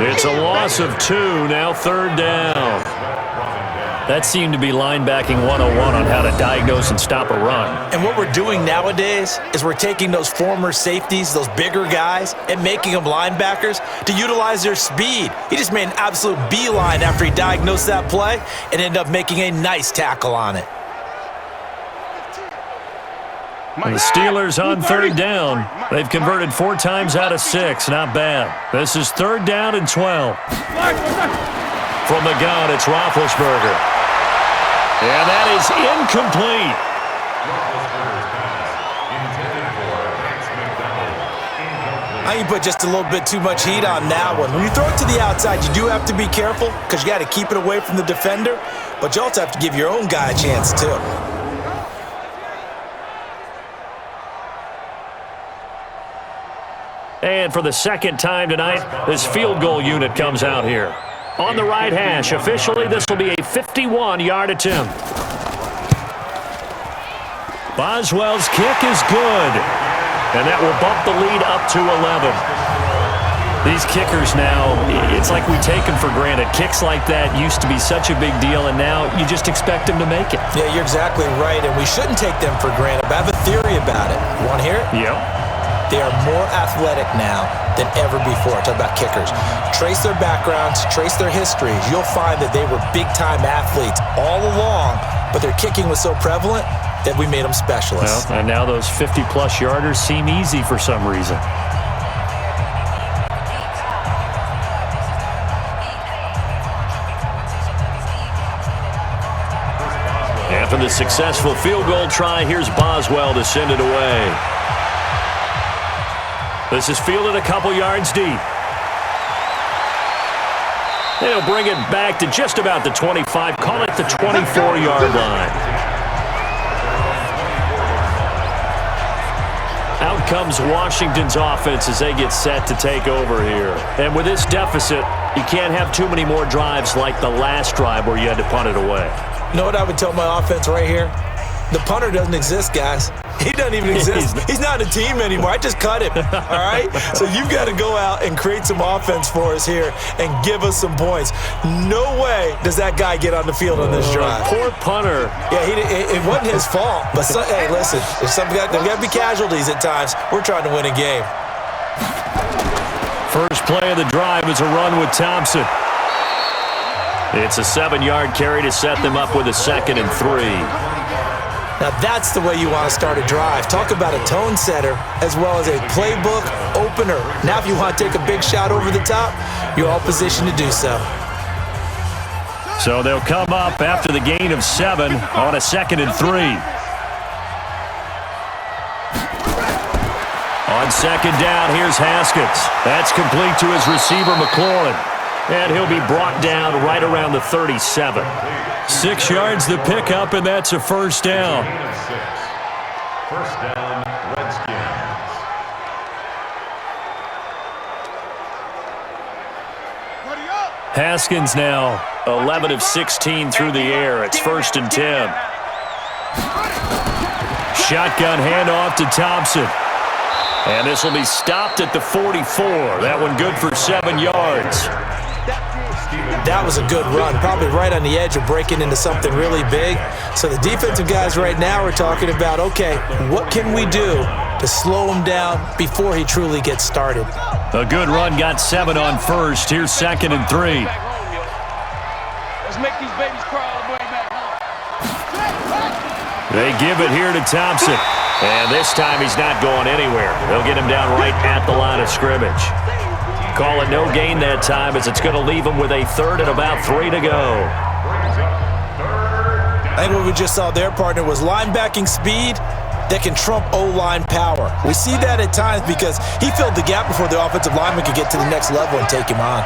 Speaker 2: It's a loss of 2, now 3rd down. That seemed to be linebacking 101 on how to diagnose and stop a run.
Speaker 3: And what we're doing nowadays is we're taking those former safeties, those bigger guys, and making them linebackers to utilize their speed. He just made an absolute beeline after he diagnosed that play and ended up making a nice tackle on it.
Speaker 2: And the Steelers on 3rd down. They've converted 4 times out of 6. Not bad. This is 3rd down and 12. From the gun, it's Roethlisberger. And that is incomplete.
Speaker 3: I think you put just a little bit too much heat on that one. When you throw it to the outside, you do have to be careful because you got to keep it away from the defender, but you also have to give your own guy a chance too.
Speaker 2: And for the 2nd time tonight, this field goal unit comes out here. On the right hash, officially, this will be a 51-yard attempt. Boswell's kick is good, and that will bump the lead up to 11. These kickers now, it's like we take them for granted. Kicks like that used to be such a big deal, and now you just expect them to make it.
Speaker 3: Yeah, you're exactly right, and we shouldn't take them for granted. But I have a theory about it. You want to hear it?
Speaker 2: Yep.
Speaker 3: They are more athletic now than ever before. Talk about kickers. Trace their backgrounds, trace their histories. You'll find that they were big-time athletes all along, but their kicking was so prevalent that we made them specialists.
Speaker 2: Well, and now those 50-plus yarders seem easy for some reason. After the successful field goal try, here's Boswell to send it away. This is fielded a couple yards deep. They'll bring it back to just about the 25, call it the 24-yard line. Out comes Washington's offense as they get set to take over here. And with this deficit, you can't have too many more drives like the last drive where you had to punt it away.
Speaker 3: You know what I would tell my offense right here? The punter doesn't exist, guys. He doesn't even exist. He's not a team anymore. I just cut him, all right? So you've got to go out and create some offense for us here and give us some points. No way does that guy get on the field on this drive.
Speaker 2: Poor punter.
Speaker 3: Yeah, it wasn't his fault. But, hey, listen, there's got to be casualties at times. We're trying to win a game.
Speaker 2: First play of the drive is a run with Thompson. It's a 7-yard carry to set them up with a 2nd and 3.
Speaker 3: Now that's the way you want to start a drive. Talk about a tone setter as well as a playbook opener. Now if you want to take a big shot over the top, you're all positioned to do so.
Speaker 2: So they'll come up after the gain of 7 on a 2nd and 3. On 2nd down, here's Haskins. That's complete to his receiver, McLaurin. And he'll be brought down right around the 37. 6 yards the pickup, and that's a first down.
Speaker 4: First down, Redskins.
Speaker 2: Haskins now 11 of 16 through the air. It's 1st and 10. Shotgun handoff to Thompson. And this will be stopped at the 44. That one good for 7 yards.
Speaker 3: That was a good run, probably right on the edge of breaking into something really big. So the defensive guys right now are talking about, okay, what can we do to slow him down before he truly gets started?
Speaker 2: A good run, got 7 on first. Here's 2nd and 3.
Speaker 5: Let's make these babies crawl all the way back home.
Speaker 2: They give it here to Thompson. And this time he's not going anywhere. They'll get him down right at the line of scrimmage. Call it no gain that time as it's going to leave him with a 3rd and about 3 to go.
Speaker 3: I think what we just saw there, partner, was linebacking speed that can trump O-line power. We see that at times because he filled the gap before the offensive lineman could get to the next level and take him on.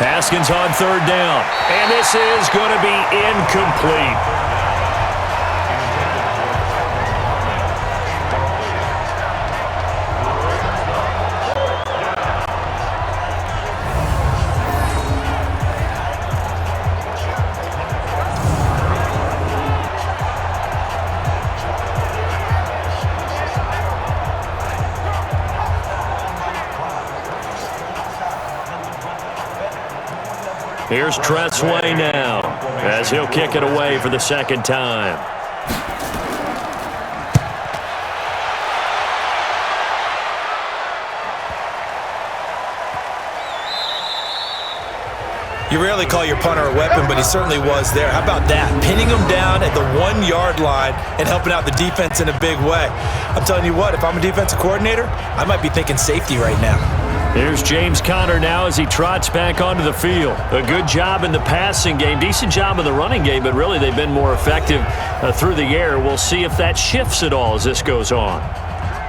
Speaker 2: Haskins on 3rd down. And this is going to be incomplete. Here's Tressway now as he'll kick it away for the 2nd time.
Speaker 3: You rarely call your punter a weapon, but he certainly was there. How about that? Pinning him down at the 1-yard line and helping out the defense in a big way. I'm telling you what, if I'm a defensive coordinator, I might be thinking safety right now.
Speaker 2: Here's James Conner now as he trots back onto the field. A good job in the passing game, decent job in the running game, but really they've been more effective through the air. We'll see if that shifts at all as this goes on.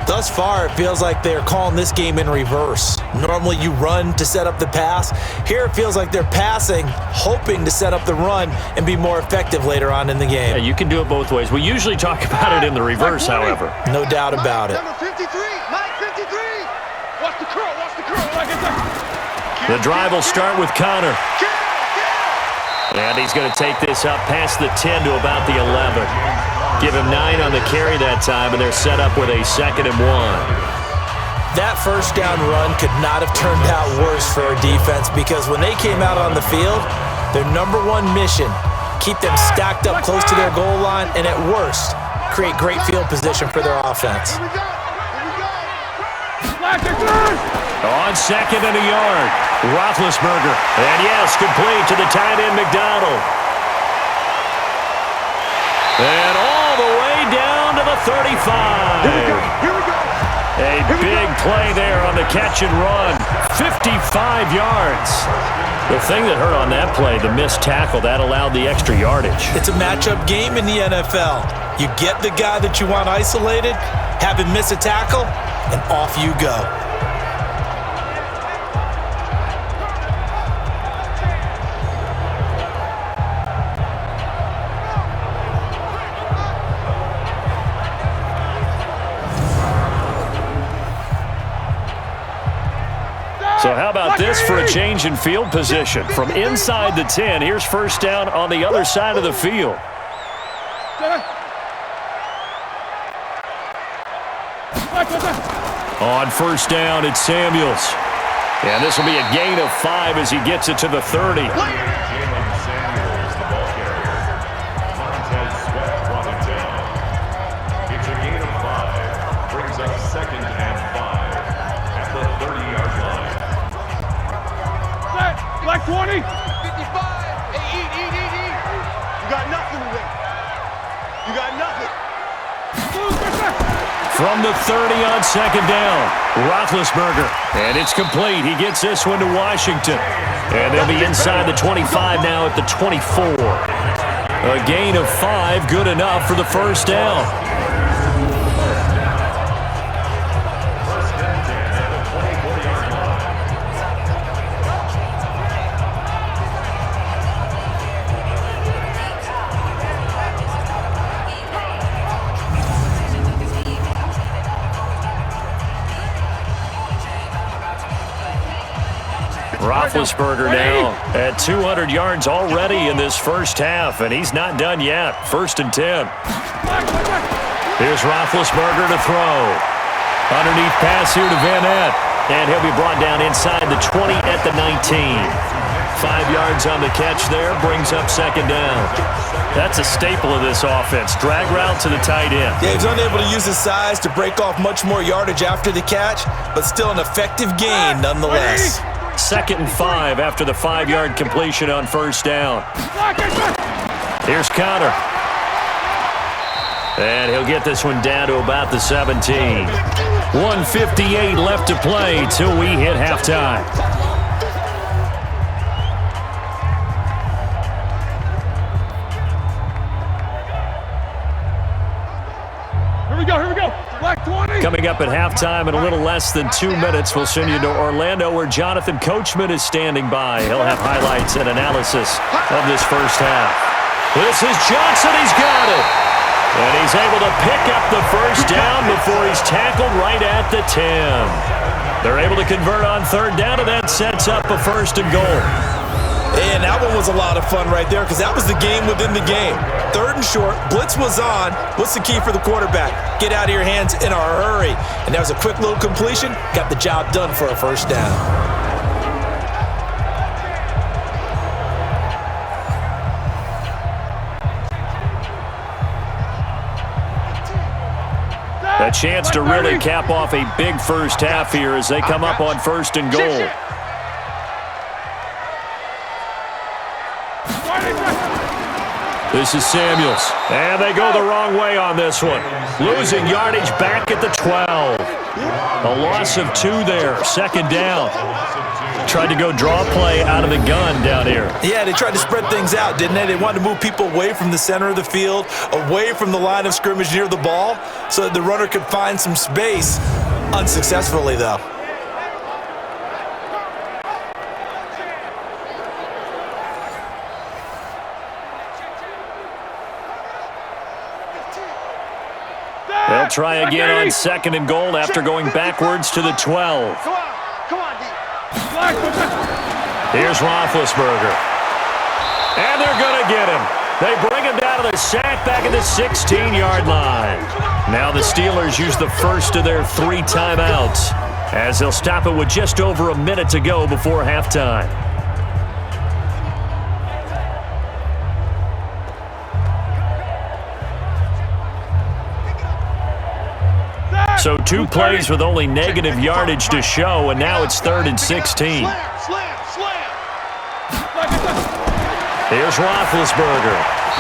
Speaker 3: Thus far, it feels like they're calling this game in reverse. Normally you run to set up the pass. Here it feels like they're passing, hoping to set up the run and be more effective later on in the game.
Speaker 2: Yeah, you can do it both ways. We usually talk about it in the reverse, however.
Speaker 3: No doubt about it.
Speaker 6: Number 53, Mike 53.
Speaker 5: Watch the curl, watch the curl. Like it's like...
Speaker 2: The drive will start with Conner. And he's going to take this up past the 10 to about the 11. Give him 9 on the carry that time, and they're set up with a 2nd and 1.
Speaker 3: That first down run could not have turned out worse for our defense because when they came out on the field, their number 1 mission, keep them stacked up close to their goal line, and at worst, create great field position for their offense.
Speaker 2: On 2nd and a yard, Roethlisberger. And yes, complete to the tight end, McDonald. And all the way down to the 35.
Speaker 5: Here we go.
Speaker 2: A big play there on the catch and run. 55 yards. The thing that hurt on that play, the missed tackle, that allowed the extra yardage.
Speaker 3: It's a matchup game in the NFL. You get the guy that you want isolated, have him miss a tackle, and off you go.
Speaker 2: So how about this for a change in field position? From inside the 10, here's first down on the other side of the field. On first down, it's Samuels. And this will be a gain of 5 as he gets it to the 30.
Speaker 4: Jalen Samuels, the ball carrier. Heinz has swept brought it down. It's a gain of 5. Brings up second and 5 at the 30-yard line.
Speaker 5: Set. Black 20.
Speaker 6: 55. Hey, eat. You got nothing today. You got nothing.
Speaker 2: From the 30 on second down, Roethlisberger. And it's complete. He gets this one to Washington. And they'll be inside the 25 now at the 24. A gain of 5, good enough for the first down. Roethlisberger now at 200 yards already in this first half, and he's not done yet. First and 10. Here's Roethlisberger to throw. Underneath pass here to Van Ness, and he'll be brought down inside the 20 at the 19. 5 yards on the catch there, brings up second down. That's a staple of this offense. Drag route to the tight end.
Speaker 3: Yeah, he's unable to use his size to break off much more yardage after the catch, but still an effective gain nonetheless.
Speaker 2: Second and 5 after the 5-yard completion on first down. Here's Connor. And he'll get this one down to about the 17. 1:58 left to play till we hit halftime.
Speaker 5: Here we go. Black 20.
Speaker 2: Coming up at halftime in a little less than 2 minutes, we'll send you to Orlando where Jonathan Coachman is standing by. He'll have highlights and analysis of this first half. This is Johnson. He's got it. And he's able to pick up the first down before he's tackled right at the 10. They're able to convert on third down, and that sets up a first and goal.
Speaker 3: And that one was a lot of fun right there because that was the game within the game. Third and short, blitz was on. What's the key for the quarterback? Get out of your hands in a hurry. And that was a quick little completion. Got the job done for a first down.
Speaker 2: A chance to really cap off a big first half here as they come up on first and goal. This is Samuels. And they go the wrong way on this one. Losing yardage back at the 12. A loss of 2 there. Second down. Tried to go draw play out of the gun down here.
Speaker 3: Yeah, they tried to spread things out, didn't they? They wanted to move people away from the center of the field, away from the line of scrimmage near the ball, so that the runner could find some space. Unsuccessfully, though.
Speaker 2: They'll try again on second and goal after going backwards to the 12.
Speaker 6: Come on, D.
Speaker 2: Here's Roethlisberger. And they're going to get him. They bring him down to the sack back at the 16-yard line. Now the Steelers use the first of their 3 timeouts as they'll stop it with just over a minute to go before halftime. So 2 plays with only negative yardage to show, and now it's 3rd and 16. Here's Roethlisberger.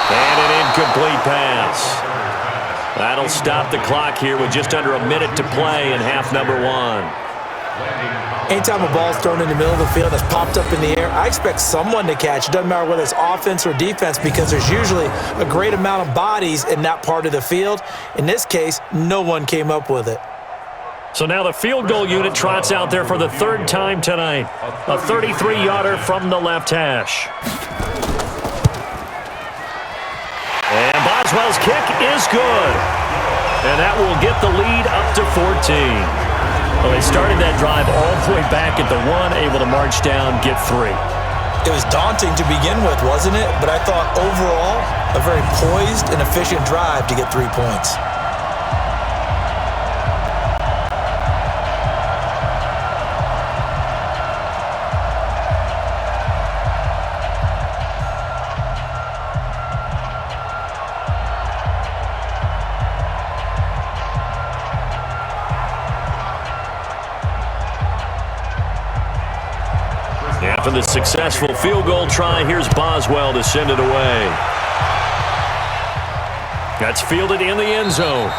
Speaker 2: And an incomplete pass. That'll stop the clock here with just under a minute to play in half number 1.
Speaker 3: Anytime a ball's thrown in the middle of the field that's popped up in the air, I expect someone to catch. It doesn't matter whether it's offense or defense because there's usually a great amount of bodies in that part of the field. In this case, no one came up with it.
Speaker 2: So now the field goal unit trots out there for the 3rd time tonight. A 33-yarder from the left hash. And Boswell's kick is good. And that will get the lead up to 14. Well, they started that drive all the way back at the 1, able to march down, get 3.
Speaker 3: It was daunting to begin with, wasn't it? But I thought overall, a very poised and efficient drive to get 3 points.
Speaker 2: After the successful field goal try, here's Boswell to send it away. That's fielded in the end zone.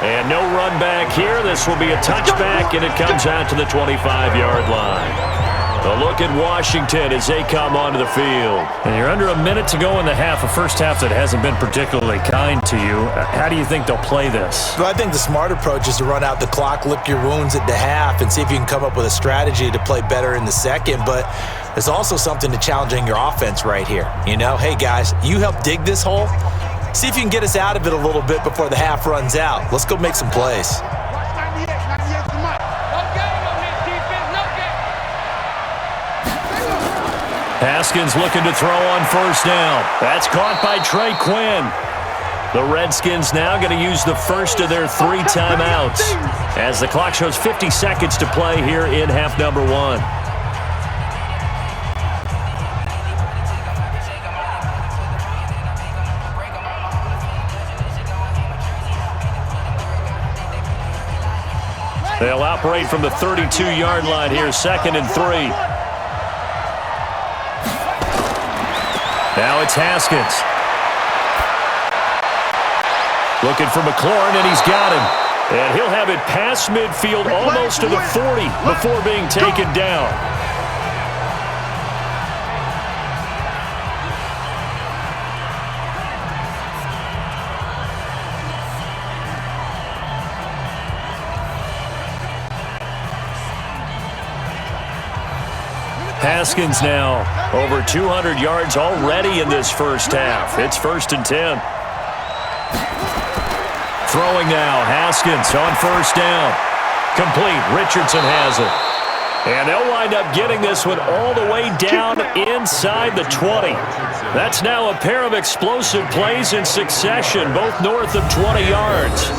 Speaker 2: And no run back here. This will be a touchback, and it comes out to the 25-yard line. A look at Washington as they come onto the field.
Speaker 7: And you're under a minute to go in the half, a first half that hasn't been particularly kind to you. How do you think they'll play this?
Speaker 3: Well, I think the smart approach is to run out the clock, lick your wounds at the half, and see if you can come up with a strategy to play better in the second. But there's also something to challenging your offense right here. You know, hey, guys, you help dig this hole. See if you can get us out of it a little bit before the half runs out. Let's go make some plays.
Speaker 2: Haskins looking to throw on first down. That's caught by Trey Quinn. The Redskins now going to use the first of their 3 timeouts as the clock shows 50 seconds to play here in half number 1. They'll operate from the 32-yard line here, 2nd and 3. Now it's Haskins. Looking for McLaurin, and he's got him. And he'll have it past midfield almost to the 40 before being taken down. Haskins now over 200 yards already in this first half. It's 1st and 10. Throwing now, Haskins on first down. Complete, Richardson has it. And they'll wind up getting this one all the way down inside the 20. That's now a pair of explosive plays in succession, both north of 20 yards.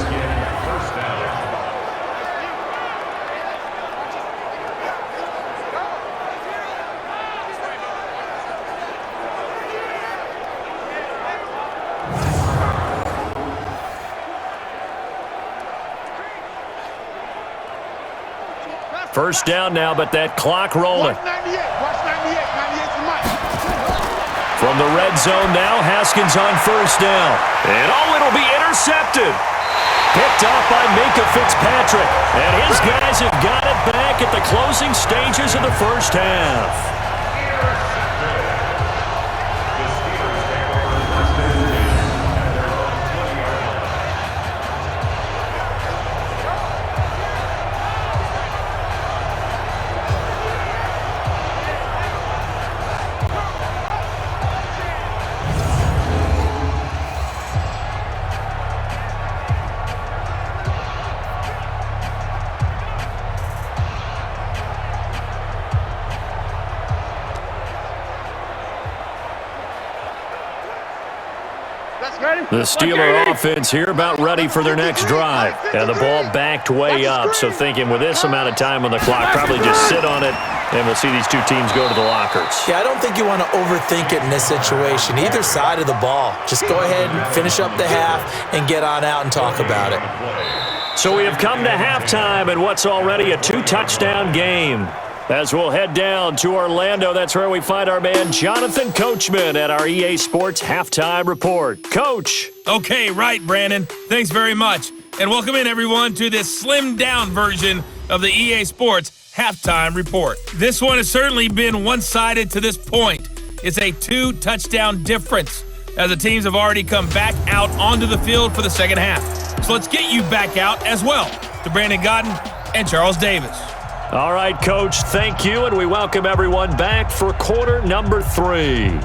Speaker 2: First down now, but that clock rolling. From the red zone now, Haskins on first down. And it'll be intercepted. Picked off by Minka Fitzpatrick. And his guys have got it back at the closing stages of the first half. The Steeler offense here about ready for their next drive. And the ball backed way up, so thinking with this amount of time on the clock, probably just sit on it, and we'll see these two teams go to the lockers.
Speaker 3: Yeah, I don't think you want to overthink it in this situation. Either side of the ball. Just go ahead and finish up the half and get on out and talk about it.
Speaker 2: So we have come to halftime in what's already a 2-touchdown game. As we'll head down to Orlando, that's where we find our man Jonathan Coachman at our EA Sports Halftime Report. Coach.
Speaker 1: Okay, right, Brandon. Thanks very much. And welcome in, everyone, to this slimmed-down version of the EA Sports Halftime Report. This one has certainly been one-sided to this point. It's a 2-touchdown difference as the teams have already come back out onto the field for the second half. So let's get you back out as well to Brandon Godden and Charles Davis.
Speaker 2: All right, Coach, thank you, and we welcome everyone back for quarter number 3.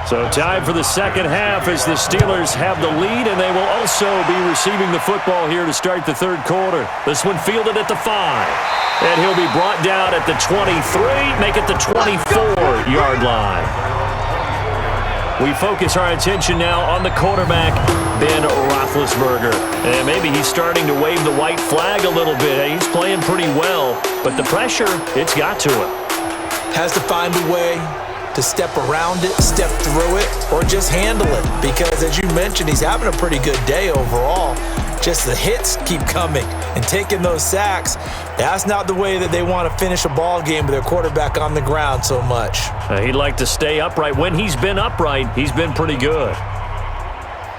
Speaker 2: So time for the second half as the Steelers have the lead, and they will also be receiving the football here to start the third quarter. This one fielded at the 5. And he'll be brought down at the 23, make it the 24-yard line. We focus our attention now on the quarterback, Ben Roethlisberger. And maybe he's starting to wave the white flag a little bit. He's playing pretty well, but the pressure, it's got to him.
Speaker 3: Has to find a way to step around it, step through it, or just handle it. Because as you mentioned, he's having a pretty good day overall. Just the hits keep coming and taking those sacks. That's not the way that they want to finish a ball game with their quarterback on the ground so much.
Speaker 2: He'd like to stay upright. When he's been upright, he's been pretty good.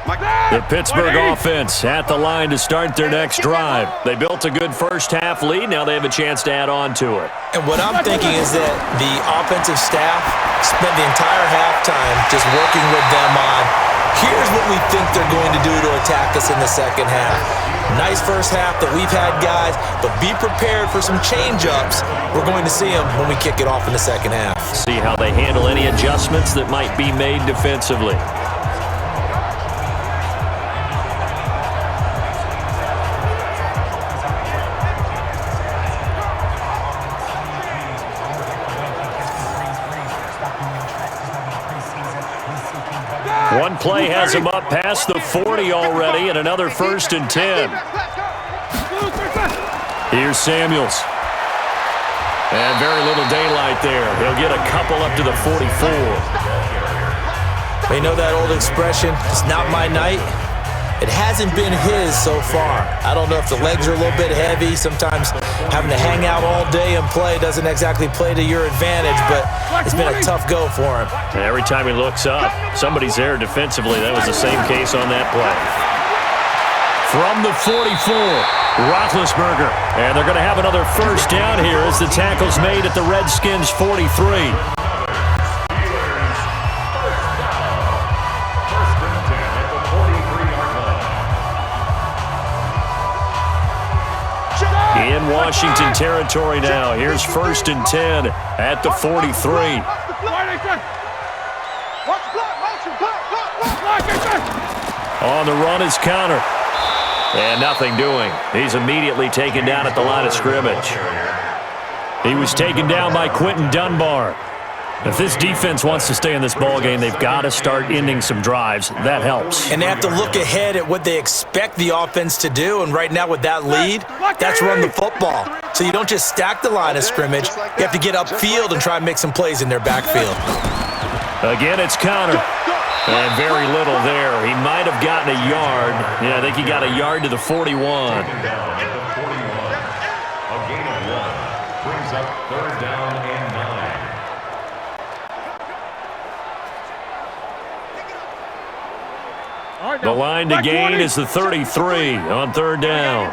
Speaker 2: The Pittsburgh offense at the line to start their next drive. They built a good first half lead. Now they have a chance to add on to it.
Speaker 3: And what I'm thinking is that the offensive staff spent the entire halftime just working with them on, here's what we think they're going to do to attack us in the second half. Nice first half that we've had, guys, but be prepared for some change-ups. We're going to see them when we kick it off in the second half.
Speaker 2: See how they handle any adjustments that might be made defensively. One play has him up past the 40 already, and another 1st and 10. Here's Samuels. And very little daylight there. He'll get a couple up to the 44.
Speaker 3: You know that old expression, it's not my night? It hasn't been his so far. I don't know if the legs are a little bit heavy. Sometimes having to hang out all day and play doesn't exactly play to your advantage, but it's been a tough go for him.
Speaker 2: And every time he looks up, somebody's there defensively. That was the same case on that play. From the 44, Roethlisberger. And they're going to have another first down here as the tackle's made at the Redskins' 43. In Washington territory now. Here's 1st and 10 at the 43. On the run is Connor. And nothing doing. He's immediately taken down at the line of scrimmage. He was taken down by Quentin Dunbar. If this defense wants to stay in this ballgame, they've got to start ending some drives. That helps.
Speaker 3: And they have to look ahead at what they expect the offense to do. And right now with that lead, that's run the football. So you don't just stack the line of scrimmage. You have to get upfield and try and make some plays in their backfield.
Speaker 2: Again, it's Connor. And very little there. He might have gotten a yard. Yeah, I think he got a yard to the 41.
Speaker 4: A gain of 1 brings up 3rd down and 9.
Speaker 2: The line to gain is the 33 on 3rd down.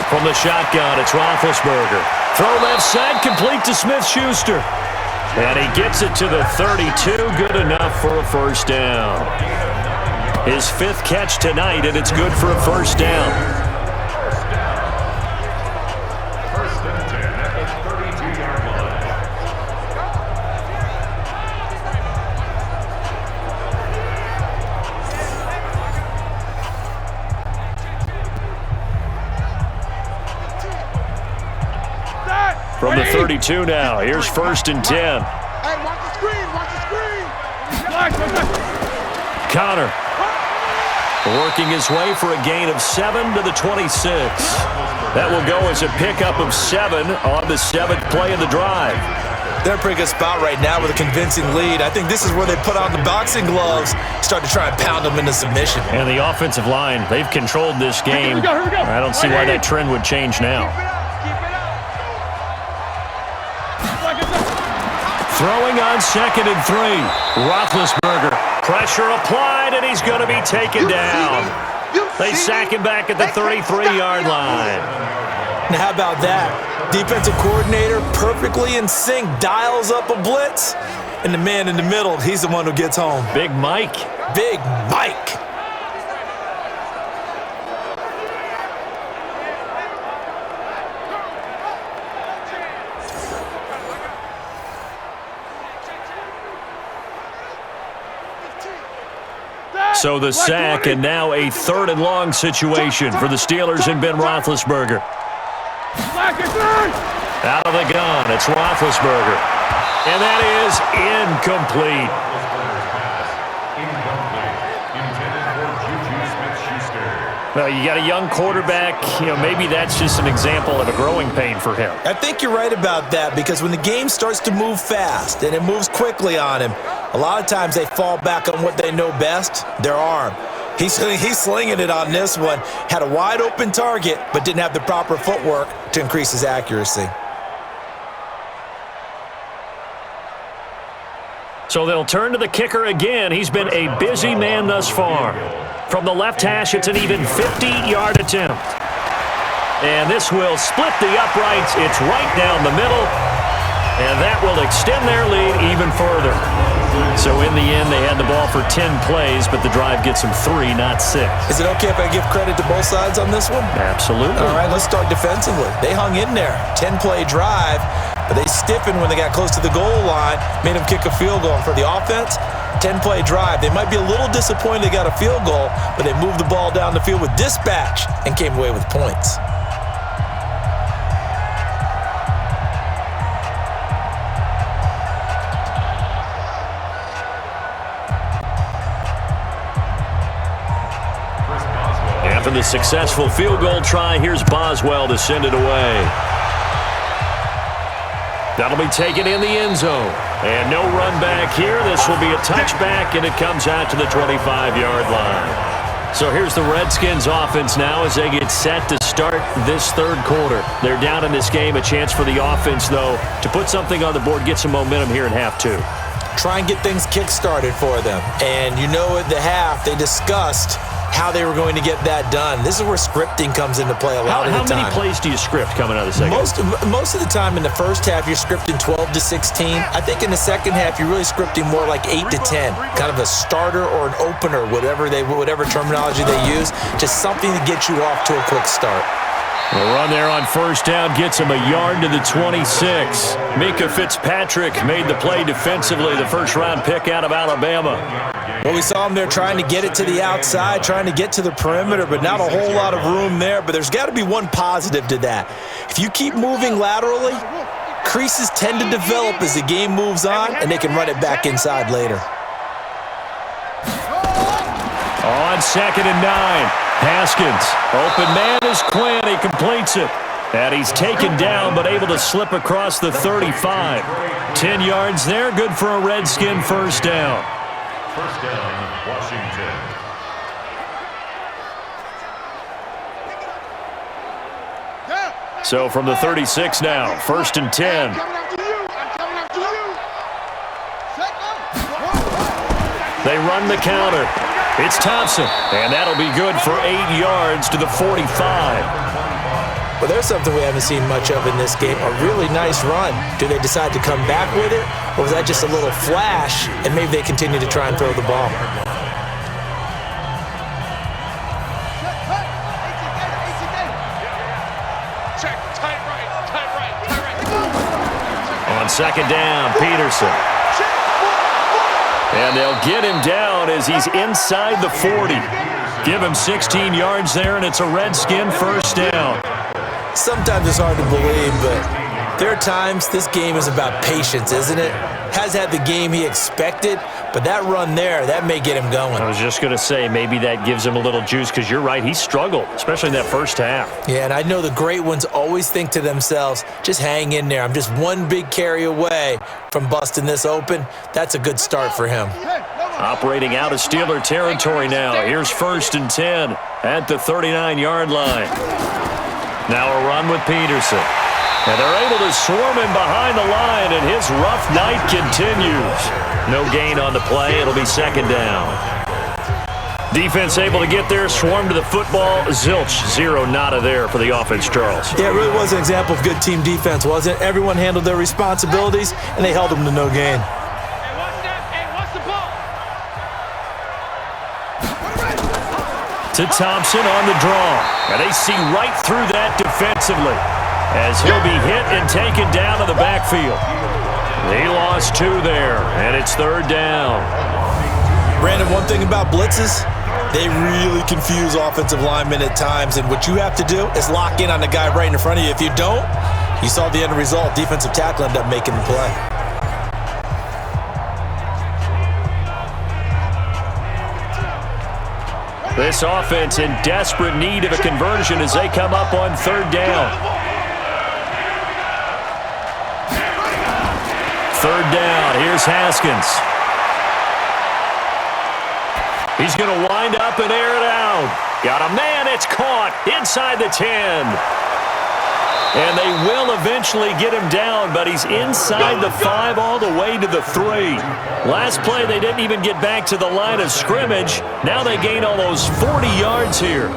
Speaker 2: From the shotgun, it's Roethlisberger. Throw left side, complete to Smith-Schuster. And he gets it to the 32, good enough for a first down. His 5th catch tonight, and it's good for a first down.
Speaker 4: First and 10 at the 32-yard line.
Speaker 2: From the 32 now, here's 1st and 10.
Speaker 6: Hey, watch the screen, watch the screen.
Speaker 2: Connor working his way for a gain of 7 to the 26. That will go as a pickup of 7 on the 7th play of the drive.
Speaker 3: They're in a pretty good spot right now with a convincing lead. I think this is where they put on the boxing gloves, start to try and pound them into submission.
Speaker 2: And the offensive line, they've controlled this game. I don't see why that trend would change now. Throwing on 2nd and 3. Roethlisberger. Pressure applied, and he's going to be taken down. They sack him back at the 33-yard line.
Speaker 3: Now, how about that? Defensive coordinator perfectly in sync, dials up a blitz, and the man in the middle, he's the one who gets home.
Speaker 2: Big Mike.
Speaker 3: Big Mike.
Speaker 2: So the sack, and now a 3rd and long situation for the Steelers and Ben Roethlisberger. Out of the gun, it's Roethlisberger. And that is incomplete. Well, you got a young quarterback. Maybe that's just an example of a growing pain for him.
Speaker 3: I think you're right about that, because when the game starts to move fast and it moves quickly on him, a lot of times they fall back on what they know best, their arm. He's slinging it on this one. Had a wide open target, but didn't have the proper footwork to increase his accuracy.
Speaker 2: So they'll turn to the kicker again. He's been a busy man thus far. From the left hash, it's an even 50-yard attempt. And this will split the uprights. It's right down the middle. And that will extend their lead even further. So in the end, they had the ball for 10 plays, but the drive gets them 3, not 6.
Speaker 3: Is it okay if I give credit to both sides on this one?
Speaker 2: Absolutely.
Speaker 3: All right, let's start defensively. They hung in there. 10-play drive, but they stiffened when they got close to the goal line, made them kick a field goal. And for the offense, 10-play drive. They might be a little disappointed they got a field goal, but they moved the ball down the field with dispatch and came away with points.
Speaker 2: After the successful field goal try, here's Boswell to send it away. That'll be taken in the end zone. And no run back here. This will be a touchback, and it comes out to the 25-yard line. So here's the Redskins offense now as they get set to start this 3rd quarter. They're down in this game. A chance for the offense, though, to put something on the board, get some momentum here in half 2.
Speaker 3: Try and get things kick-started for them. And at the half, they discussed how they were going to get that done. This is where scripting comes into play a lot of the time.
Speaker 2: How many plays do you script coming out of the second?
Speaker 3: Most of the time in the first half, you're scripting 12 to 16. I think in the second half, you're really scripting more like 8 to 10. Kind of a starter or an opener, whatever terminology they use. Just something to get you off to a quick start.
Speaker 2: The run there on first down gets him a yard to the 26. Mika Fitzpatrick made the play defensively, the first-round pick out of Alabama.
Speaker 3: Well, we saw him there trying to get it to the outside, trying to get to the perimeter, but not a whole lot of room there. But there's got to be one positive to that. If you keep moving laterally, creases tend to develop as the game moves on, and they can run it back inside later.
Speaker 2: On 2nd and 9. Haskins, open man is Quinn. He completes it. And he's taken down, but able to slip across the 35. 10 yards there, good for a Redskin first down.
Speaker 4: First down, Washington.
Speaker 2: So from the 36 now, 1st and 10. They run the counter. It's Thompson, and that'll be good for 8 yards to the 45.
Speaker 3: Well, there's something we haven't seen much of in this game, a really nice run. Do they decide to come back with it, or was that just a little flash, and maybe they continue to try and throw the ball?
Speaker 2: On 2nd down, Peterson. And they'll get him down as he's inside the 40. Give him 16 yards there, and it's a Redskin first down.
Speaker 3: Sometimes it's hard to believe, but there are times this game is about patience, isn't it? Has had the game he expected, but that run there, that may get him going.
Speaker 2: I was just going to say, maybe that gives him a little juice, because you're right, he struggled, especially in that first half.
Speaker 3: Yeah, and I know the great ones always think to themselves, just hang in there. I'm just one big carry away from busting this open. That's a good start for him.
Speaker 2: Operating out of Steeler territory now. Here's 1st and 10 at the 39-yard line. Now a run with Peterson. And they're able to swarm him behind the line, and his rough night continues. No gain on the play. It'll be 2nd down. Defense able to get there, swarm to the football. Zilch, 0 nada there for the offense, Charles.
Speaker 3: Yeah, it really was an example of good team defense, wasn't it? Everyone handled their responsibilities, and they held them to no gain.
Speaker 2: To Thompson on the draw. And they see right through that defensively as he'll be hit and taken down to the backfield. He lost 2 there, and it's 3rd down.
Speaker 3: Brandon, one thing about blitzes, they really confuse offensive linemen at times, and what you have to do is lock in on the guy right in front of you. If you don't, you saw the end result. Defensive tackle ended up making the play.
Speaker 2: This offense in desperate need of a conversion as they come up on third down. Third down, here's Haskins. He's going to wind up and air it out. Got a man, it's caught inside the 10. And they will eventually get him down, but he's inside the 5 all the way to the 3. Last play, they didn't even get back to the line of scrimmage. Now they gain almost 40 yards here.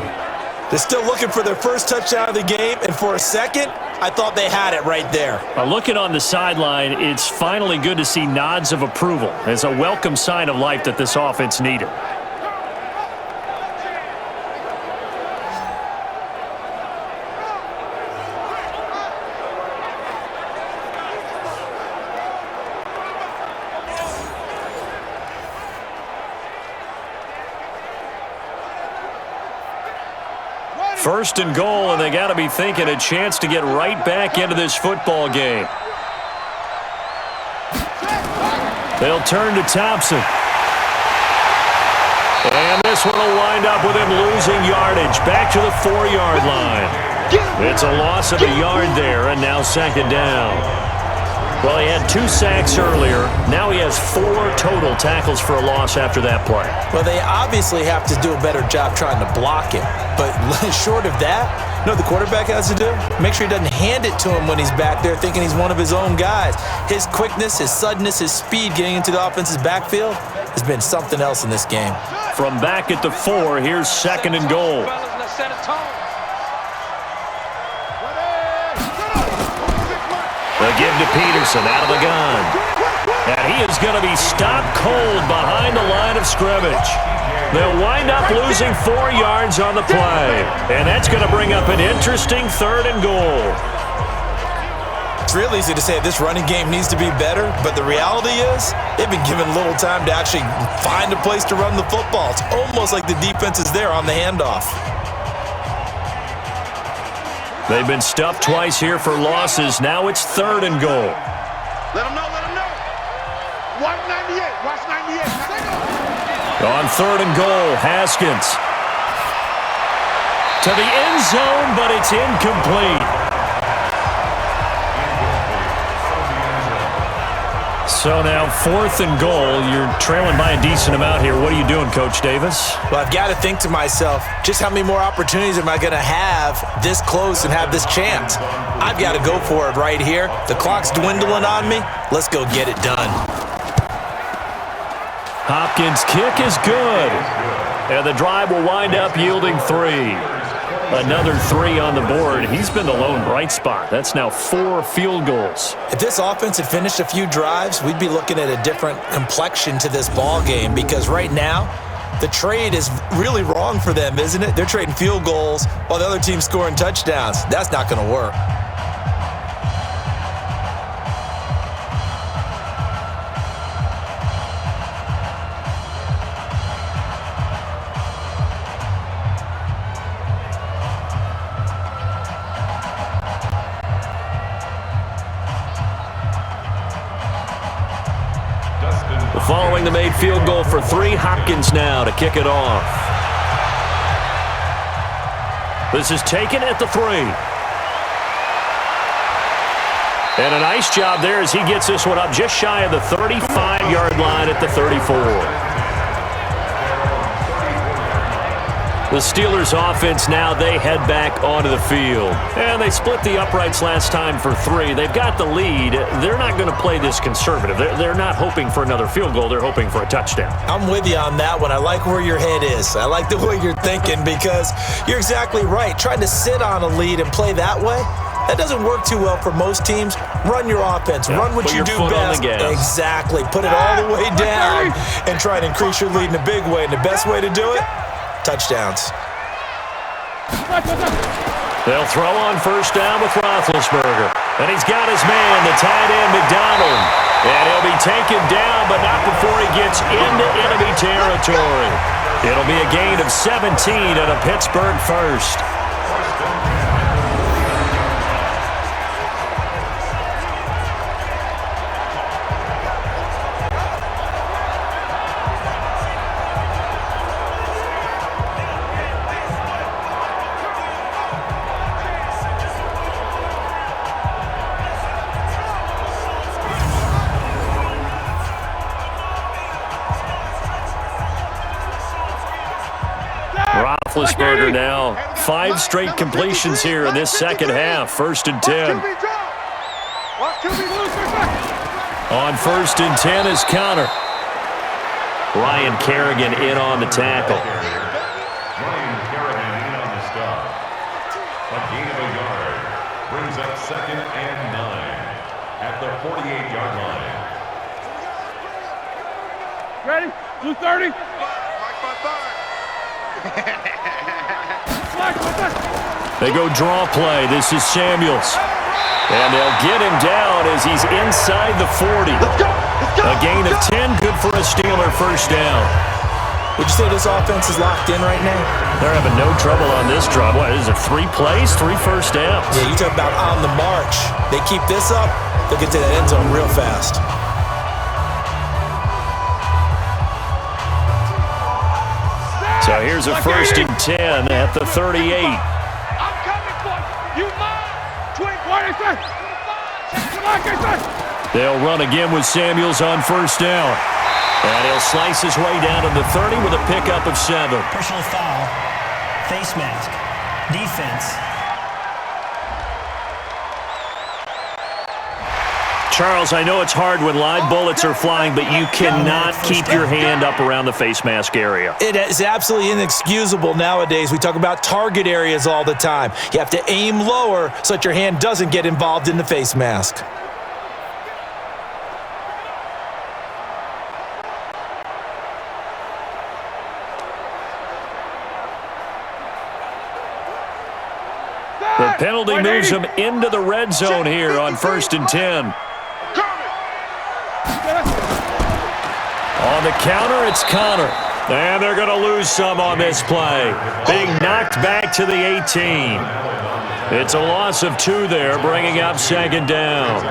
Speaker 3: They're still looking for their first touchdown of the game, and for a second, I thought they had it right there.
Speaker 2: Looking on the sideline, it's finally good to see nods of approval. It's a welcome sign of life that this offense needed. First and goal, and they got to be thinking a chance to get right back into this football game. They'll turn to Thompson. And this one will wind up with him losing yardage back to the 4-yard line. It's a loss of a yard there, and now second down. Well, he had 2 sacks earlier. Now he has 4 total tackles for a loss after that play.
Speaker 3: Well, they obviously have to do a better job trying to block him. But short of that, you know what the quarterback has to do? Make sure he doesn't hand it to him when he's back there thinking he's one of his own guys. His quickness, his suddenness, his speed getting into the offense's backfield has been something else in this game.
Speaker 2: From back at the 4, here's second and goal. The give to Peterson out of the gun. And he is going to be stopped cold behind the line of scrimmage. They'll wind up losing 4 yards on the play. And that's going to bring up an interesting third and goal.
Speaker 3: It's real easy to say this running game needs to be better, but the reality is they've been given little time to actually find a place to run the football. It's almost like the defense is there on the handoff.
Speaker 2: They've been stuffed twice here for losses. Now it's third and goal.
Speaker 5: Let them know, let them know. Watch 98, watch 98.
Speaker 2: On third and goal, Haskins. To the end zone, but it's incomplete. So now fourth and goal. You're trailing by a decent amount here. What are you doing, Coach Davis?
Speaker 3: Well, I've got to think to myself, just how many more opportunities am I going to have this close and have this chance? I've got to go for it right here. The clock's dwindling on me. Let's go get it done.
Speaker 2: Hopkins' kick is good. And the drive will wind up yielding 3. Another 3 on the board. He's been the lone bright spot. That's now 4 field goals.
Speaker 3: If this offense had finished a few drives, we'd be looking at a different complexion to this ball game, because right now, the trade is really wrong for them, isn't it? They're trading field goals while the other team's scoring touchdowns. That's not going to work.
Speaker 2: Following the made field goal for 3, Hopkins now to kick it off. This is taken at the 3. And a nice job there as he gets this one up just shy of the 35-yard line at the 34. The Steelers offense now, they head back onto the field. And they split the uprights last time for 3. They've got the lead. They're not going to play this conservative. They're not hoping for another field goal. They're hoping for a touchdown.
Speaker 3: I'm with you on that one. I like where your head is. I like the way you're thinking, because you're exactly right. Trying to sit on a lead and play that way, that doesn't work too well for most teams. Run your offense.
Speaker 2: Yeah,
Speaker 3: run what you do best. Exactly. Put it all the way down and try to increase your lead in a big way. And the best way to do it? Touchdowns.
Speaker 2: They'll throw on first down with Roethlisberger. And he's got his man, the tight end, McDonald. And he'll be taken down, but not before he gets into enemy territory. It'll be a gain of 17 and a Pittsburgh first. Roethlisberger now, 5 straight completions here in this second half. 1st and 10. On 1st and 10 is Connor. Ryan Kerrigan in on the tackle.
Speaker 4: Ryan Kerrigan in on the stop. A gain of a yard. Brings up 2nd and 9 at the 48-yard line.
Speaker 5: Ready? Blue 30.
Speaker 2: They go draw play. This is Samuels. And they'll get him down as he's inside the 40. A gain of 10, good for a Steeler first down.
Speaker 3: Would you say this offense is locked in right now?
Speaker 2: They're having no trouble on this drive. What is it, 3 plays, 3 first downs?
Speaker 3: Yeah, you talk about on the march. They keep this up, they'll get to that end zone real fast.
Speaker 2: So here's a 1st and 10 at the 38.
Speaker 5: I'm coming for you. You mine. Twin, what is that?
Speaker 2: They'll run again with Samuels on first down. And he'll slice his way down to the 30 with a pickup of 7.
Speaker 8: Personal foul, face mask, defense.
Speaker 2: Charles, I know it's hard when live bullets are flying, but you cannot keep your hand up around the face mask area.
Speaker 3: It is absolutely inexcusable nowadays. We talk about target areas all the time. You have to aim lower so that your hand doesn't get involved in the face mask.
Speaker 2: The penalty moves him into the red zone here on 1st and 10. On the counter, it's Connor. And they're going to lose some on this play. Being knocked back to the 18. It's a loss of 2 there, bringing up 2nd down.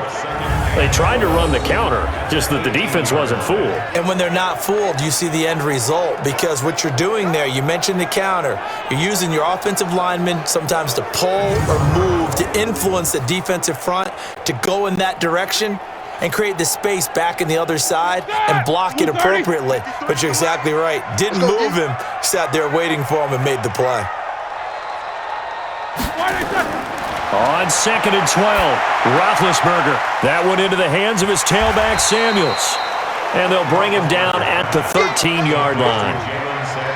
Speaker 2: They tried to run the counter, just that the defense wasn't fooled.
Speaker 3: And when they're not fooled, you see the end result. Because what you're doing there, you mentioned the counter. You're using your offensive linemen sometimes to pull or move to influence the defensive front to go in that direction and create the space back in the other side and block it appropriately. But you're exactly right. Didn't move him, sat there waiting for him and made the play.
Speaker 2: On 2nd and 12, Roethlisberger. That one into the hands of his tailback, Samuels. And they'll bring him down at the 13-yard line.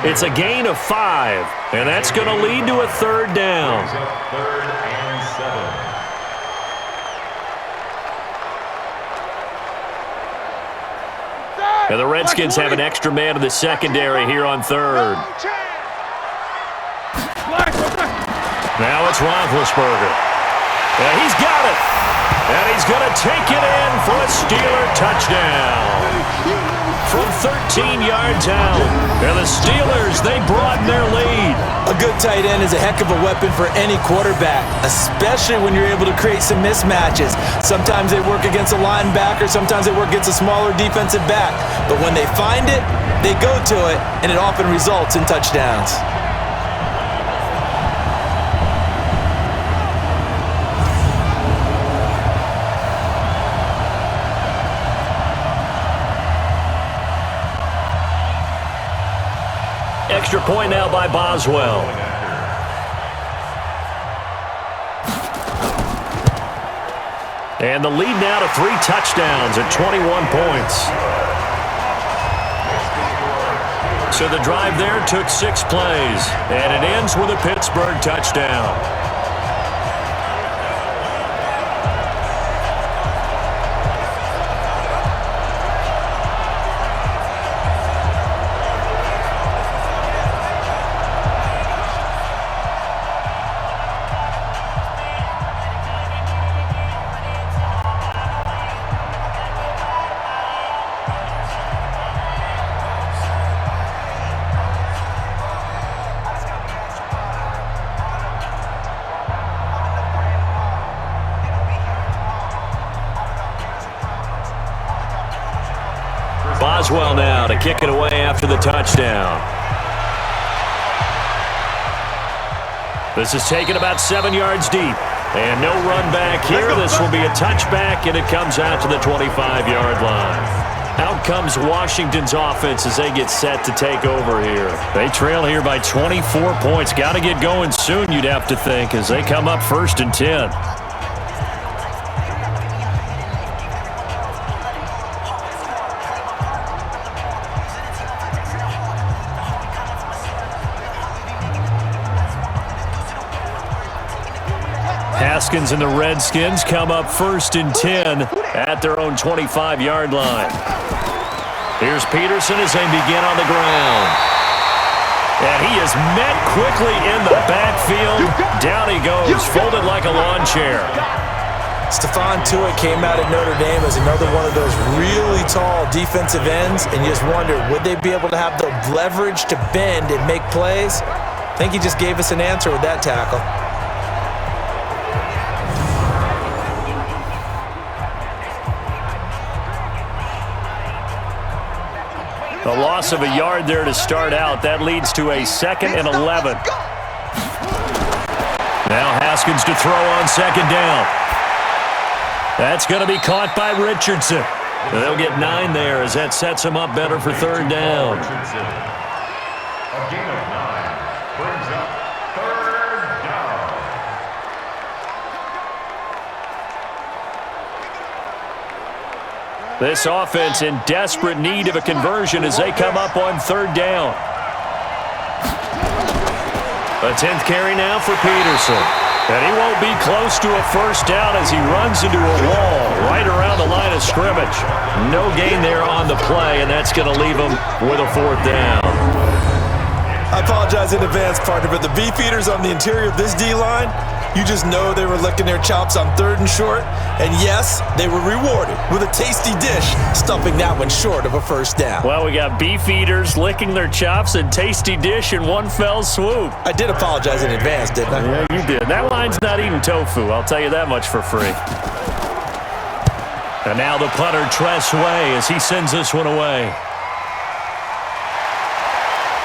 Speaker 2: It's a gain of 5, and that's going to lead to a 3rd down.
Speaker 4: 3rd and 7.
Speaker 2: And the Redskins have an extra man in the secondary here on 3rd. Now it's Roethlisberger. And he's got it. And he's going to take it in for a Steeler touchdown. From 13 yards out. And the Steelers, they broaden their lead.
Speaker 3: A good tight end is a heck of a weapon for any quarterback, especially when you're able to create some mismatches. Sometimes they work against a linebacker, sometimes they work against a smaller defensive back. But when they find it, they go to it, and it often results in touchdowns.
Speaker 2: Extra point now by Boswell. And the lead now to 3 touchdowns at 21 points. So the drive there took 6 plays, and it ends with a Pittsburgh touchdown. as well now to kick it away after the touchdown. This is taken about 7 yards deep. And no run back here. This will be a touchback, and it comes out to the 25-yard line. Out comes Washington's offense as they get set to take over here.
Speaker 7: They trail here by 24 points. Got to get going soon, you'd have to think, as they come up 1st and 10. Haskins and the Redskins come up 1st and 10 at their own 25-yard line.
Speaker 2: Here's Peterson as they begin on the ground.
Speaker 7: And he is met quickly in the backfield. Down he goes, folded like a lawn chair.
Speaker 3: Stephon Tuitt came out at Notre Dame as another one of those really tall defensive ends, and you just wonder, would they be able to have the leverage to bend and make plays? I think he just gave us an answer with that tackle.
Speaker 7: A loss of a yard there to start out. That leads to a 2nd and 11. Now Haskins to throw on 2nd down. That's going to be caught by Richardson. They'll get 9 there as that sets him up better for 3rd down.
Speaker 4: A gain of 9 brings up 3rd down.
Speaker 7: This offense in desperate need of a conversion as they come up on 3rd down.
Speaker 2: A 10th carry now for Peterson.
Speaker 7: And he won't be close to a 1st down as he runs into a wall right around the line of scrimmage.
Speaker 2: No gain there on the play, and that's going to leave him with a 4th down.
Speaker 3: I apologize in advance, partner, but the beefeaters on the interior of this D-line, you just know they were licking their chops on 3rd and short. And yes, they were rewarded with a tasty dish, stuffing that one short of a 1st down.
Speaker 7: Well, we got beef eaters licking their chops and tasty dish in one fell swoop.
Speaker 3: I did apologize in advance, didn't I?
Speaker 7: Yeah, you did. That line's not eating tofu, I'll tell you that much for free. And now the punter, Tress Way, as he sends this one away.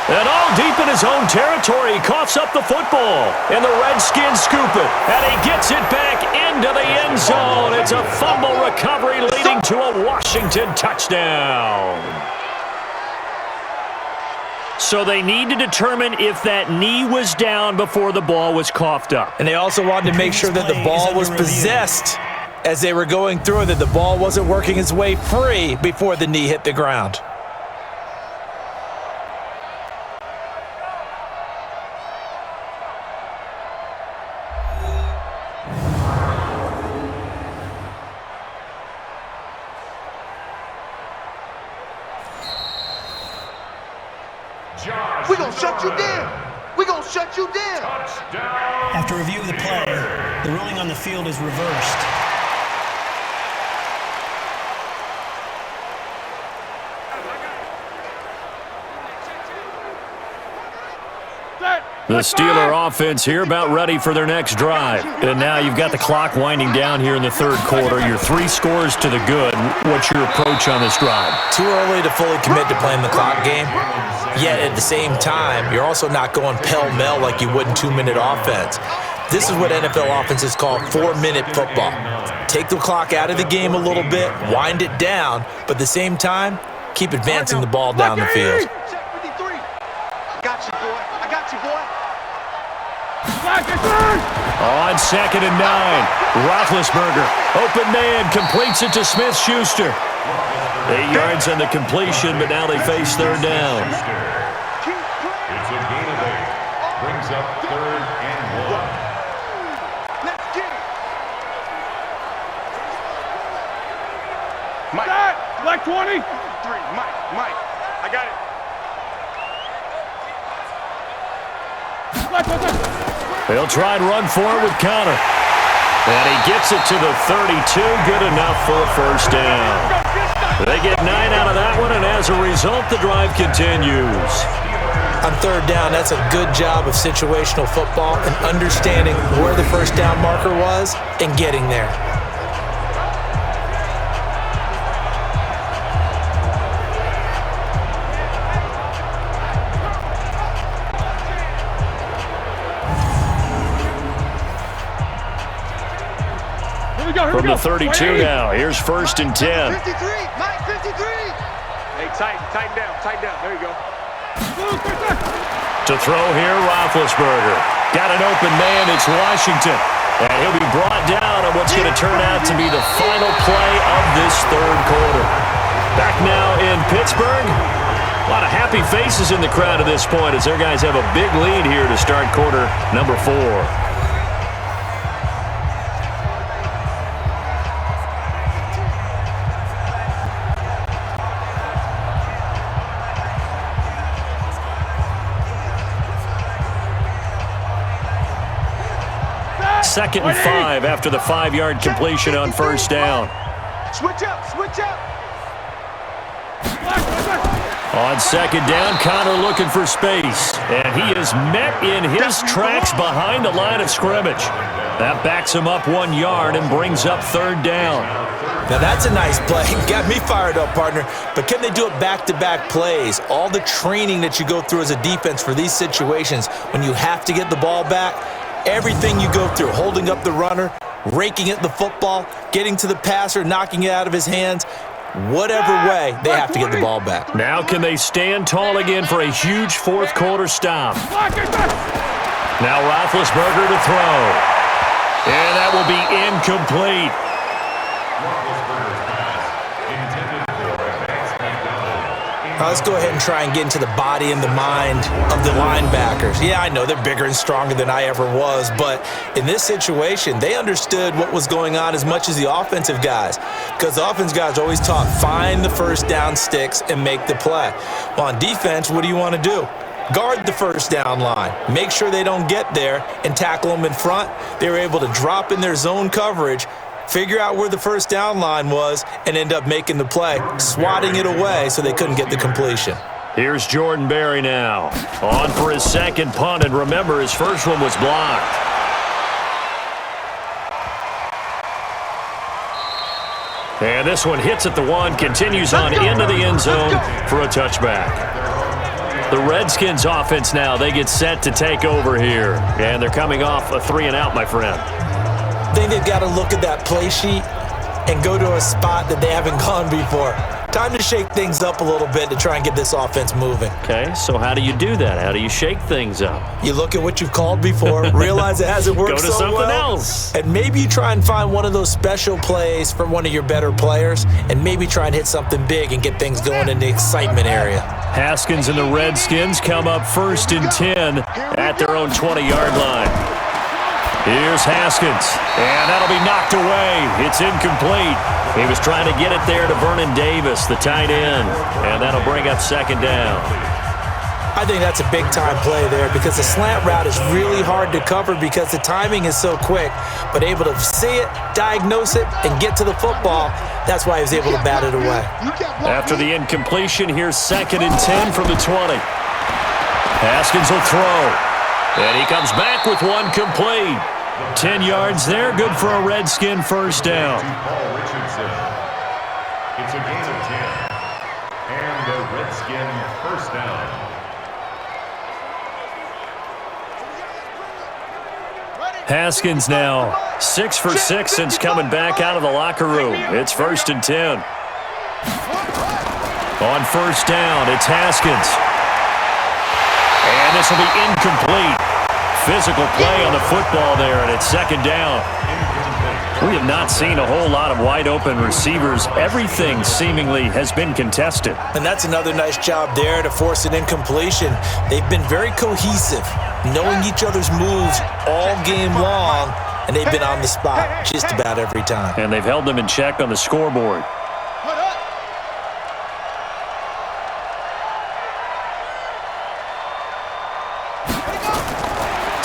Speaker 7: And all deep in his own territory, he coughs up the football. And the Redskins scoop it. And he gets it back into the end zone. It's a fumble recovery leading to a Washington touchdown. So they need to determine if that knee was down before the ball was coughed up.
Speaker 3: And they also wanted to make sure that the ball was possessed as they were going through it, that the ball wasn't working its way free before the knee hit the ground.
Speaker 6: We're going to shut you down. We're going to shut you down.
Speaker 4: Touchdown.
Speaker 8: After review of the play, the ruling on the field is reversed.
Speaker 7: The Steeler offense here about ready for their next drive. And now you've got the clock winding down here in the 3rd quarter. You're 3 scores to the good. What's your approach on this drive?
Speaker 3: Too early to fully commit to playing the clock game. Yet at the same time, you're also not going pell-mell like you would in 2-minute offense. This is what NFL offenses call 4-minute football. Take the clock out of the game a little bit, wind it down, but at the same time, keep advancing the ball down the field.
Speaker 6: Got you, boy. I got you, boy.
Speaker 7: On 2nd and 9, Roethlisberger, open man, completes it to Smith-Schuster. 8 yards on the completion, but now they face 3rd down.
Speaker 4: It's a gain of 8. Brings up 3rd and 1.
Speaker 6: Let's get it. Mike.
Speaker 5: Black 20.
Speaker 6: 3. Mike. I got it.
Speaker 7: They'll try and run for it with Connor. And he gets it to the 32. Good enough for a 1st down. They get 9 out of that one, and as a result, the drive continues.
Speaker 3: On 3rd down, that's a good job of situational football and understanding where the 1st down marker was and getting there.
Speaker 2: from the 32 now. Here's 1st and 10.
Speaker 6: 53, Mike, 53. Hey, tighten down. There you go.
Speaker 2: To throw here, Roethlisberger. Got an open man, it's Washington. And he'll be brought down on what's going to turn out to be the final play of this 3rd quarter. Back now in Pittsburgh. A lot of happy faces in the crowd at this point as their guys have a big lead here to start quarter number 4. Second and 5 after the 5-yard completion on 1st down.
Speaker 6: Switch up.
Speaker 2: On 2nd down, Connor looking for space. And he is met in his tracks behind the line of scrimmage. That backs him up 1 yard and brings up 3rd down.
Speaker 3: Now that's a nice play. Got me fired up, partner. But can they do it back-to-back plays? All the training that you go through as a defense for these situations, when you have to get the ball back, everything you go through, holding up the runner, raking at the football, getting to the passer, knocking it out of his hands, whatever way, they have to get the ball back.
Speaker 2: Now can they stand tall again for a huge 4th quarter stop? Now Roethlisberger to throw. And that will be incomplete.
Speaker 3: Let's go ahead and try and get into the body and the mind of the linebackers. Yeah, I know they're bigger and stronger than I ever was, but in this situation, they understood what was going on as much as the offensive guys, because the offensive guys are always taught, find the 1st down sticks and make the play. Well, on defense, what do you want to do? Guard the 1st down line. Make sure they don't get there and tackle them in front. They were able to drop in their zone coverage, figure out where the 1st down line was, and end up making the play, swatting it away so they couldn't get the completion.
Speaker 2: Here's Jordan Berry now. On for his 2nd punt, and remember, his 1st one was blocked. And this one hits at the 1, continues on into the end zone for a touchback. The Redskins offense now, they get set to take over here. And they're coming off a 3-and-out, my friend.
Speaker 3: I think they've got to look at that play sheet and go to a spot that they haven't gone before. Time to shake things up a little bit to try and get this offense moving.
Speaker 2: Okay, so how do you do that? How do you shake things up?
Speaker 3: You look at what you've called before, realize it hasn't worked so well.
Speaker 2: Go to something else.
Speaker 3: And maybe you try and find one of those special plays from one of your better players, and maybe try and hit something big and get things going in the excitement area.
Speaker 2: Haskins and the Redskins come up 1st and 10 at their own 20-yard line. Here's Haskins, and that'll be knocked away. It's incomplete. He was trying to get it there to Vernon Davis, the tight end, and that'll bring up 2nd down.
Speaker 3: I think that's a big-time play there because the slant route is really hard to cover because the timing is so quick, but able to see it, diagnose it, and get to the football, that's why he was able to bat it away.
Speaker 2: After the incompletion, here's 2nd and 10 from the 20. Haskins will throw. And he comes back with 1 complete. 10 yards there, good for a Redskin 1st down.
Speaker 4: It's a gain of 10. And a Redskin 1st down.
Speaker 2: Haskins now 6 for 6 since coming back out of the locker room. It's 1st and 10. On 1st down, it's Haskins. And this will be incomplete. Physical play on the football there, and it's 2nd down. We have not seen a whole lot of wide-open receivers. Everything seemingly has been contested.
Speaker 3: And that's another nice job there to force an incompletion. They've been very cohesive, knowing each other's moves all game long, and they've been on the spot just about every time.
Speaker 2: And they've held them in check on the scoreboard.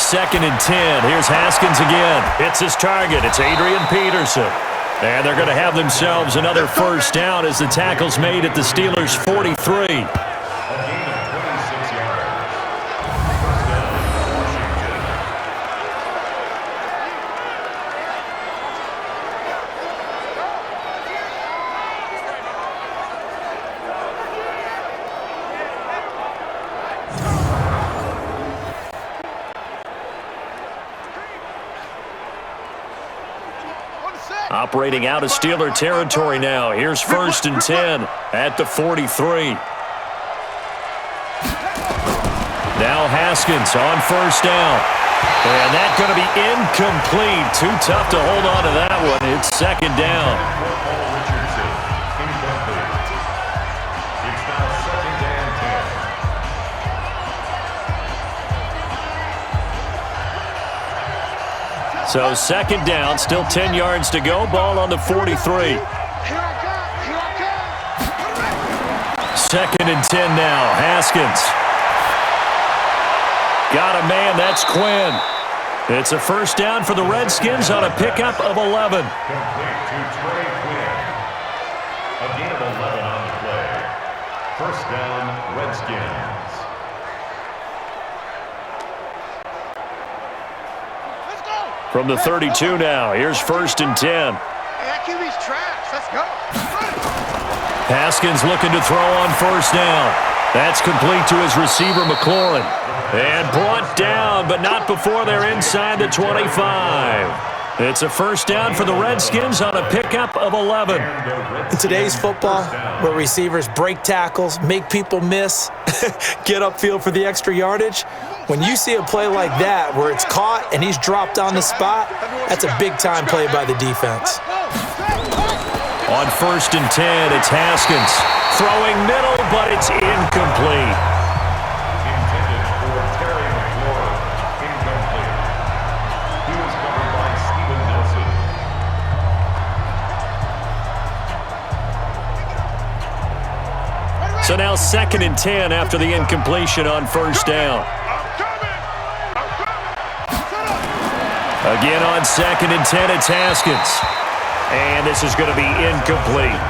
Speaker 2: 2nd and 10. Here's Haskins again. It's his target. It's Adrian Peterson. And they're going to have themselves another 1st down as the tackle's made at the Steelers' 43. Operating out of Steeler territory now. Here's 1st and 10 at the 43. Now Haskins on 1st down. And that's going to be incomplete. Too tough to hold on to that one. It's 2nd down. So 2nd down, still 10 yards to go. Ball on the 43. 2nd and 10 now. Haskins. Got a man, that's Quinn. It's a 1st down for the Redskins on a pickup of 11.
Speaker 4: Complete to Trey Quinn. A gain of 11 on the play. 1st down, Redskins.
Speaker 6: Let's go.
Speaker 2: From the 32 now, here's 1st and 10.
Speaker 6: Hey, that QB's trash. Let's go.
Speaker 2: Haskins looking to throw on 1st down. That's complete to his receiver, McLaurin. And brought down, but not before they're inside the 25. It's a 1st down for the Redskins on a pickup of 11.
Speaker 3: In today's football, where receivers break tackles, make people miss, get upfield for the extra yardage, when you see a play like that where it's caught and he's dropped on the spot, that's a big-time play by the defense.
Speaker 2: On 1st and 10, it's Haskins. Throwing middle, but it's incomplete.
Speaker 4: Intended for Terry McLaurin. Incomplete. He was covered by Steven Nelson.
Speaker 2: So now 2nd and 10 after the incompletion on 1st down. Again on 2nd and 10, it's Haskins. And this is going to be incomplete.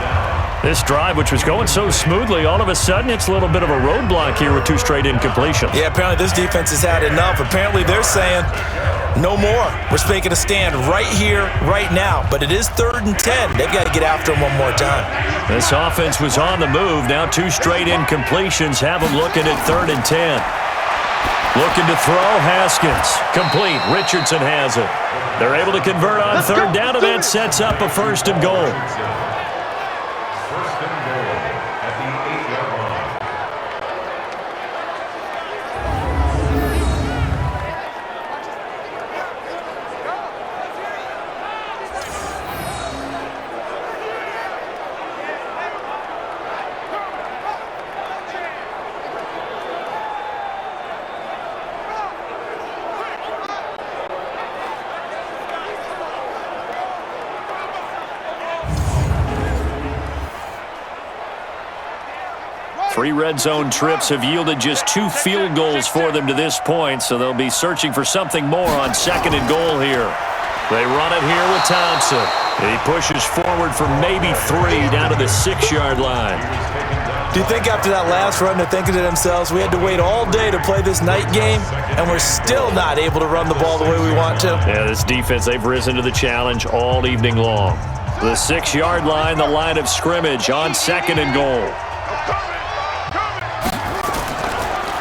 Speaker 2: This drive, which was going so smoothly, all of a sudden it's a little bit of a roadblock here with 2 straight incompletions.
Speaker 3: Yeah, apparently this defense has had enough. Apparently they're saying, no more. We're making a stand right here, right now. But it is 3rd and 10. They've got to get after him one more time.
Speaker 2: This offense was on the move. Now 2 straight incompletions have them looking at 3rd and 10. Looking to throw, Haskins. Complete. Richardson has it. They're able to convert on 3rd down, and that sets up a 1st and goal.
Speaker 4: 1st and goal at the 8-yard line.
Speaker 2: Three red zone trips have yielded just 2 field goals for them to this point, so they'll be searching for something more on 2nd and goal here. They run it here with Thompson. He pushes forward for maybe 3 down to the 6-yard line.
Speaker 3: Do you think after that last run they're thinking to themselves, we had to wait all day to play this night game, and we're still not able to run the ball the way we want to?
Speaker 2: Yeah, this defense, they've risen to the challenge all evening long. The 6-yard line, the line of scrimmage on 2nd and goal.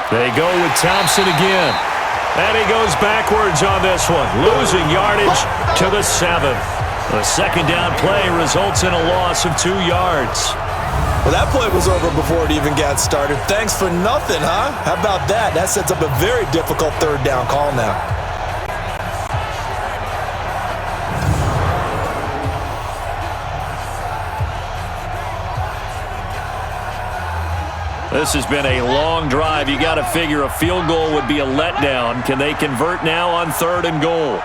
Speaker 2: They go with Thompson again. And he goes backwards on this one, losing yardage to the 7. The 2nd down play results in a loss of 2 yards.
Speaker 3: Well, that play was over before it even got started. Thanks for nothing, huh? How about that? That sets up a very difficult 3rd down call now.
Speaker 2: This has been a long drive. You got to figure a field goal would be a letdown. Can they convert now on 3rd and goal?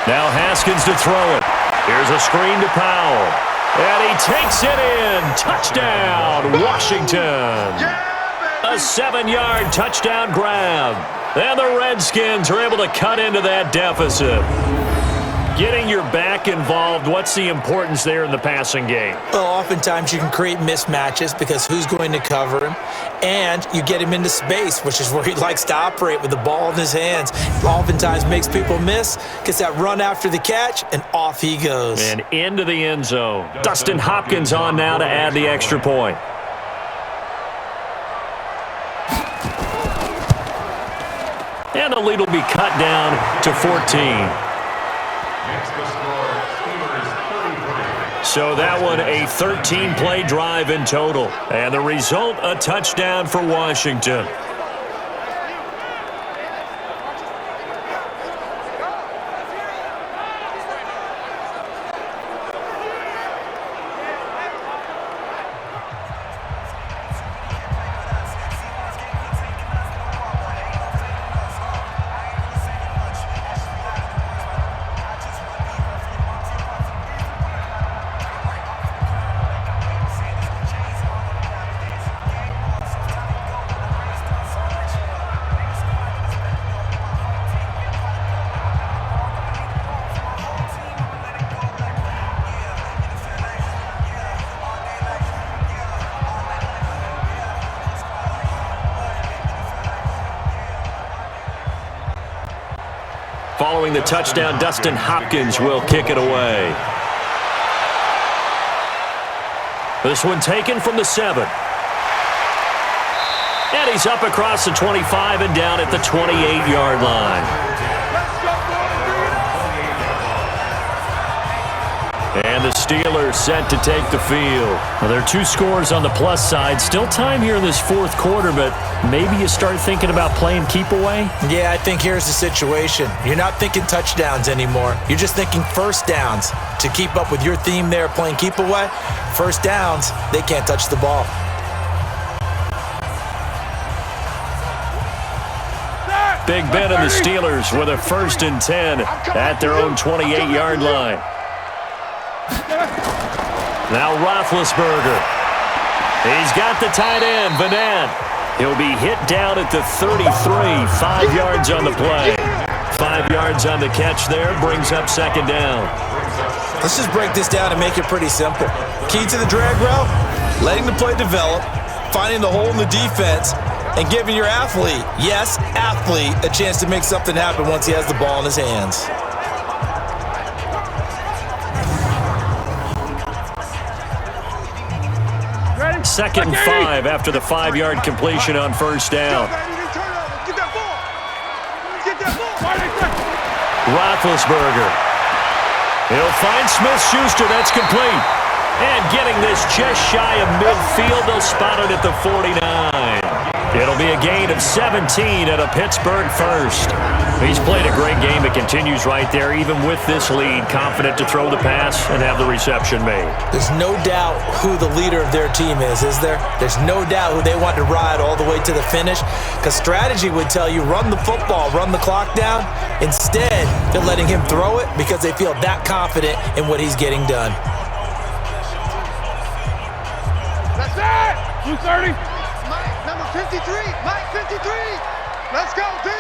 Speaker 2: Now Haskins to throw it. Here's a screen to Powell. And he takes it in. Touchdown, Washington. A 7-yard touchdown grab. And the Redskins are able to cut into that deficit. Getting your back involved, what's the importance there in the passing game?
Speaker 3: Well, oftentimes you can create mismatches because who's going to cover him? And you get him into space, which is where he likes to operate with the ball in his hands. Oftentimes makes people miss, gets that run after the catch, and off he goes.
Speaker 2: And into the end zone. Dustin Hopkins on now to add the extra point. And the lead will be cut down to 14.
Speaker 4: That's the score. Steelers 33.
Speaker 2: So that one a 13-play drive in total. And the result, a touchdown for Washington. Following the touchdown, Dustin Hopkins will kick it away. This one taken from the 7. And he's up across the 25 and down at the 28-yard line. And the Steelers set to take the field. Well, there are 2 scores on the plus side. Still time here in this fourth quarter, but maybe you start thinking about playing keep away?
Speaker 3: Yeah, I think here's the situation. You're not thinking touchdowns anymore. You're just thinking first downs. To keep up with your theme there, playing keep away, first downs, they can't touch the ball.
Speaker 2: Big Ben and the Steelers with a 1st and 10 at their own 28-yard line. Now Roethlisberger. He's got the tight end, Vanette. He'll be hit down at the 33, 5 yards on the play. 5 yards on the catch there, brings up 2nd down.
Speaker 3: Let's just break this down and make it pretty simple. Key to the drag route, letting the play develop, finding the hole in the defense, and giving your athlete, yes, athlete, a chance to make something happen once he has the ball in his hands.
Speaker 2: Second and 5 after the 5-yard completion on 1st down. Roethlisberger. He'll find Smith-Schuster. That's complete. And getting this just shy of midfield, they'll spot it at the 49. It'll be a gain of 17 at a Pittsburgh 1st. He's played a great game. It continues right there, even with this lead. Confident to throw the pass and have the reception made.
Speaker 3: There's no doubt who the leader of their team is there? There's no doubt who they want to ride all the way to the finish. Because strategy would tell you, run the football, run the clock down. Instead, they're letting him throw it because they feel that confident in what he's getting done.
Speaker 5: That's it! 230. Number 53, Mike 53. Let's go, D.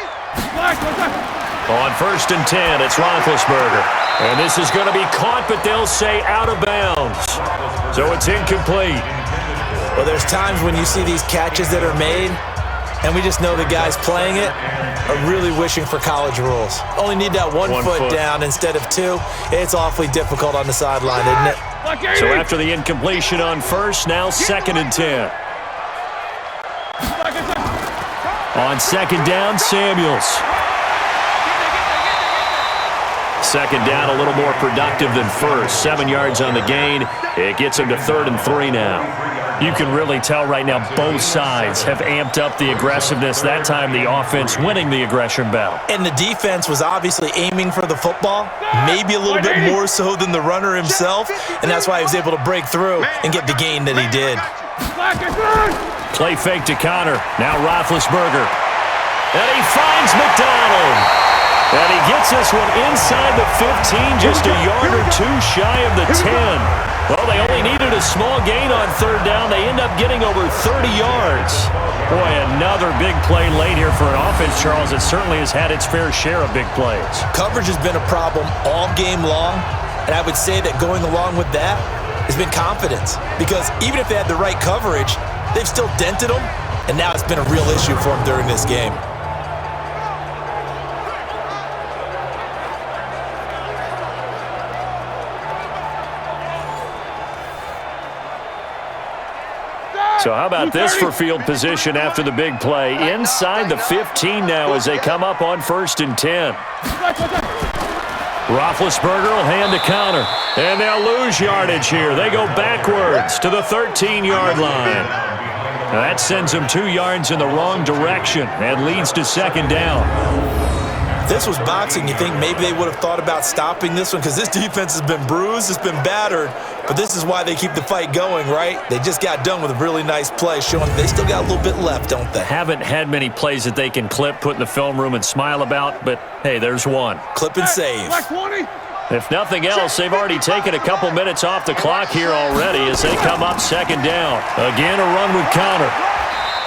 Speaker 2: On 1st and 10, it's Roethlisberger. And this is going to be caught, but they'll say out of bounds. So it's incomplete.
Speaker 3: Well, there's times when you see these catches that are made, and we just know the guys playing it are really wishing for college rules. Only need that one foot down instead of 2. It's awfully difficult on the sideline, isn't it?
Speaker 2: So after the incompletion on 1st, now 2nd and 10. On 2nd down, Samuels. 2nd down, a little more productive than 1st. 7 yards on the gain. It gets him to 3rd and 3 now. You can really tell right now both sides have amped up the aggressiveness. That time the offense winning the aggression battle.
Speaker 3: And the defense was obviously aiming for the football, maybe a little bit more so than the runner himself, and that's why he was able to break through and get the gain that he did.
Speaker 2: Play fake to Connor. Now Roethlisberger. And he finds McDonald. And he gets this one inside the 15, just a yard or 2 shy of the 10. Well, they only needed a small gain on 3rd down. They end up getting over 30 yards. Boy, another big play late here for an offense, Charles, that certainly has had its fair share of big plays. Coverage
Speaker 3: has been a problem all game long, and I would say that going along with that has been confidence. Because even if they had the right coverage, they've still dented them, and now it's been a real issue for them during this game.
Speaker 2: So how about this for field position after the big play? Inside the 15 now as they come up on 1st and 10.
Speaker 7: Roethlisberger will hand the counter. And they'll lose yardage here. They go backwards to the 13-yard line. Now that sends them 2 yards in the wrong direction and leads to second down.
Speaker 3: If this was boxing, you think maybe they would have thought about stopping this one because this defense has been bruised, it's been battered, but this is why they keep the fight going, right? They just got done with a really nice play, showing they still got a little bit left, don't they?
Speaker 7: Haven't had many plays that they can clip, put in the film room, and smile about, but hey, there's one.
Speaker 3: Clip and save.
Speaker 7: If nothing else, they've already taken a couple minutes off the clock here already as they come up second down. Again, a run with counter.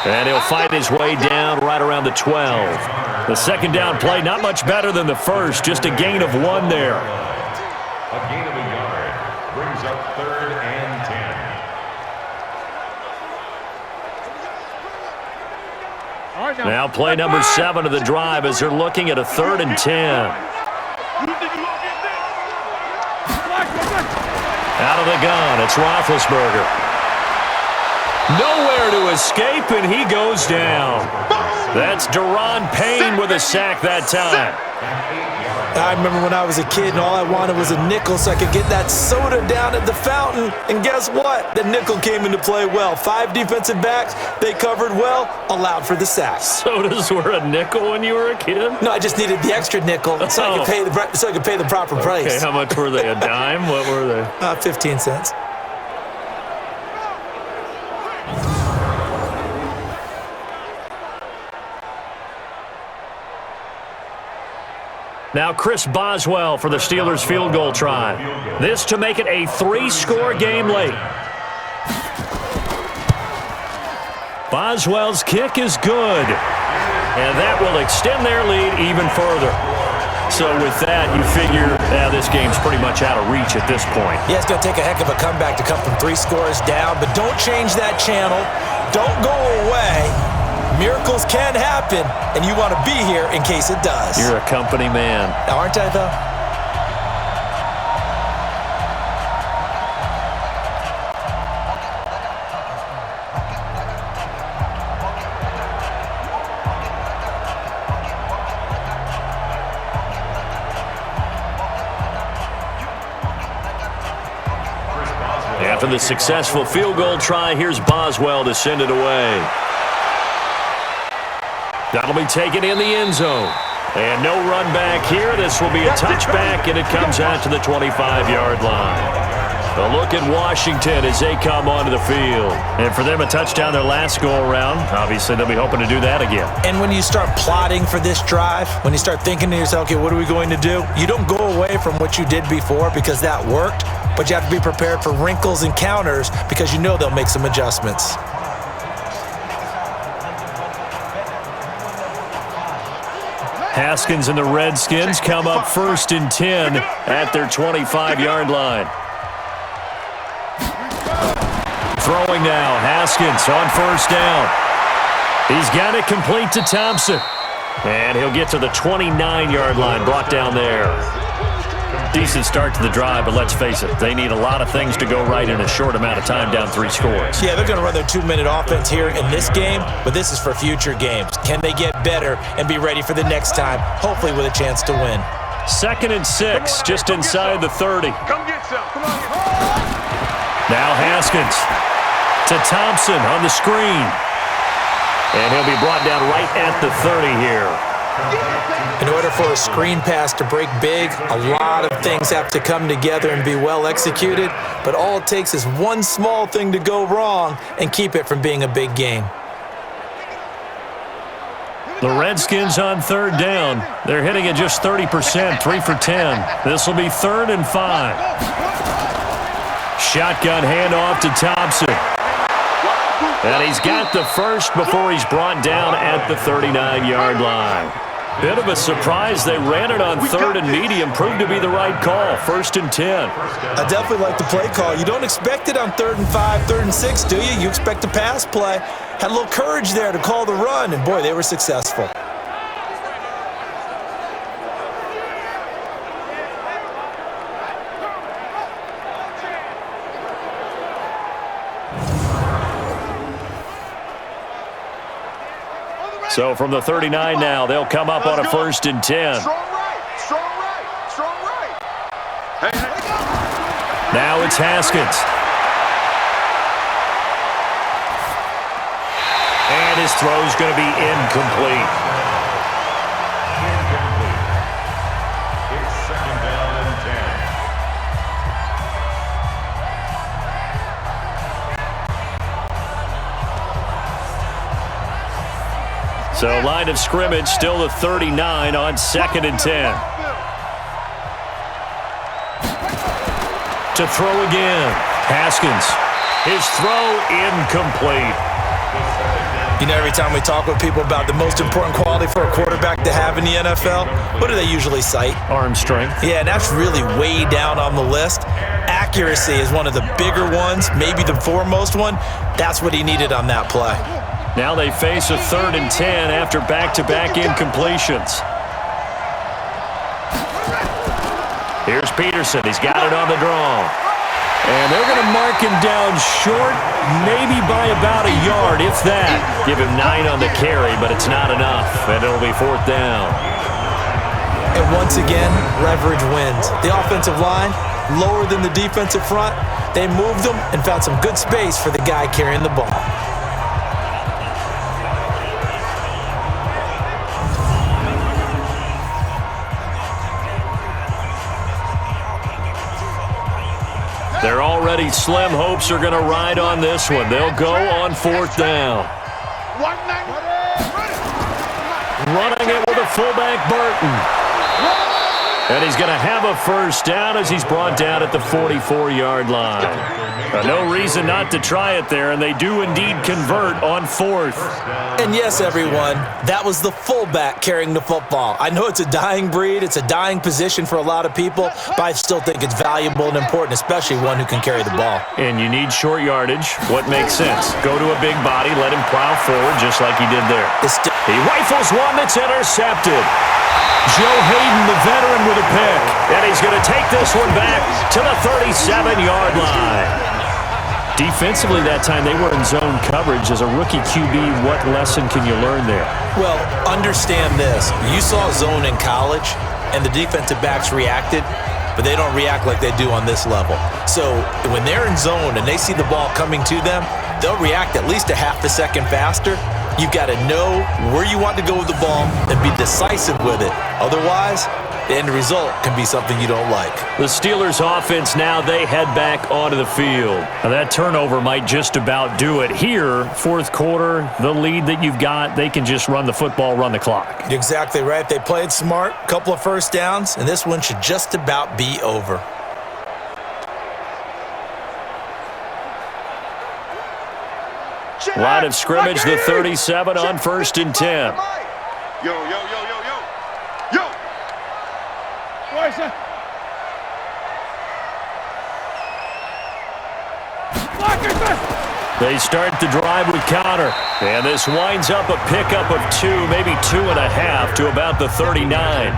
Speaker 7: And he'll fight his way down right around the 12. The second down play, not much better than the first, just a gain of 1 there.
Speaker 4: A gain of a yard brings up 3rd and 10.
Speaker 7: Now play number 7 of the drive as they're looking at a 3rd and 10. Out of the gun, it's Roethlisberger. Nowhere to escape, and he goes down. That's Daron Payne with a sack that time.
Speaker 3: I remember when I was a kid and all I wanted was a nickel so I could get that soda down at the fountain. And guess what? The nickel came into play well. 5 defensive backs, they covered well, allowed for the sack.
Speaker 7: Sodas were a nickel when you were a kid?
Speaker 3: No, I just needed the extra nickel so I could pay the proper price.
Speaker 7: Okay, how much were they? A dime? What were they?
Speaker 3: 15 cents.
Speaker 7: Now Chris Boswell for the Steelers field goal try. This to make it a 3-score game late. Boswell's kick is good. And that will extend their lead even further. So with that, you figure this game's pretty much out of reach at this point.
Speaker 3: Yeah, it's going to take a heck of a comeback to come from 3 scores down, but don't change that channel. Don't go away. Miracles can happen, and you want to be here in case it does.
Speaker 7: You're a company man.
Speaker 3: Aren't I, though?
Speaker 7: After the successful field goal try, here's Boswell to send it away. That'll be taken in the end zone. And no run back here. This will be a touchback, and it comes out to the 25-yard line. A look at Washington as they come onto the field. And for them, a touchdown their last go-around. Obviously, they'll be hoping to do that again.
Speaker 3: And when you start plotting for this drive, when you start thinking to yourself, okay, what are we going to do? You don't go away from what you did before because that worked, but you have to be prepared for wrinkles and counters because you know they'll make some adjustments.
Speaker 7: Haskins and the Redskins come up 1st and 10 at their 25-yard line. Throwing now, Haskins on 1st down. He's got it complete to Thompson. And he'll get to the 29-yard line, brought down there. Decent start to the drive, but let's face it, they need a lot of things to go right in a short amount of time, down 3 scores.
Speaker 3: Yeah, they're going to run their 2-minute offense here in this game, but this is for future games. Can they get better and be ready for the next time, hopefully with a chance to win?
Speaker 7: 2nd and 6, just inside the 30.
Speaker 5: Come get some. Come on.
Speaker 7: Now Haskins to Thompson on the screen. And he'll be brought down right at the 30 here.
Speaker 3: In order for a screen pass to break big, a lot of things have to come together and be well executed, but all it takes is one small thing to go wrong and keep it from being a big game.
Speaker 7: The Redskins on 3rd down. They're hitting at just 30%, 3 for 10. This will be 3rd and 5. Shotgun handoff to Thompson. And he's got the first before he's brought down at the 39-yard line. Bit of a surprise. They ran it on 3rd and medium. Proved to be the right call. 1st and 10.
Speaker 3: I definitely like the play call. You don't expect it on 3rd and 5, 3rd and 6, do you? You expect a pass play. Had a little courage there to call the run, and boy, they were successful.
Speaker 7: So from the 39 now, they'll come up on a 1st and 10.
Speaker 5: Strong right. Strong right. Strong right.
Speaker 2: Now it's Haskins. And his throw's going to be incomplete.
Speaker 4: It's second down and 10.
Speaker 2: So line of scrimmage still the 39 on 2nd and 10. To throw again. Haskins. His throw incomplete.
Speaker 3: You know, every time we talk with people about the most important quality for a quarterback to have in the NFL, what do they usually cite?
Speaker 2: Arm strength.
Speaker 3: Yeah, and that's really way down on the list. Accuracy is one of the bigger ones, maybe the foremost one. That's what he needed on that play.
Speaker 2: Now they face a 3rd and 10 after back-to-back incompletions. Here's Peterson. He's got it on the draw. And they're going to mark him down short, maybe by about a yard, if that. Give him 9 on the carry, but it's not enough, and it'll be 4th down.
Speaker 3: And once again, leverage wins. The offensive line, lower than the defensive front. They moved them and found some good space for the guy carrying the ball.
Speaker 2: They're already slim hopes are going to ride on this one. They'll go on 4th down. Running it with a fullback, Burton. And he's going to have a 1st down as he's brought down at the 44-yard line. No reason not to try it there, and they do indeed convert on 4th.
Speaker 3: And yes, everyone, that was the fullback carrying the football. I know it's a dying breed, it's a dying position for a lot of people, but I still think it's valuable and important, especially one who can carry the ball.
Speaker 2: And you need short yardage. What makes sense? Go to a big body, let him plow forward just like he did there. He rifles one that's intercepted. Joe Hayden, the veteran, with a pick. And he's going to take this one back to the 37-yard line. Defensively that time, they were in zone coverage. As a rookie QB, what lesson can you learn there?
Speaker 3: Well, understand this. You saw zone in college, and the defensive backs reacted, but they don't react like they do on this level. So when they're in zone and they see the ball coming to them, they'll react at least a half a second faster. You've got to know where you want to go with the ball and be decisive with it. Otherwise, the end result can be something you don't like.
Speaker 2: The Steelers' offense now, they head back onto the field. Now that turnover might just about do it. Here, 4th quarter, the lead that you've got, they can just run the football, run the clock.
Speaker 3: You're exactly right. They played smart, couple of 1st downs, and this one should just about be over.
Speaker 2: Line of scrimmage, the 37 on 1st and 10.
Speaker 5: Yo. Where's that?
Speaker 2: They start the drive with Connor. And this winds up a pickup of 2, maybe 2.5 to about the 39.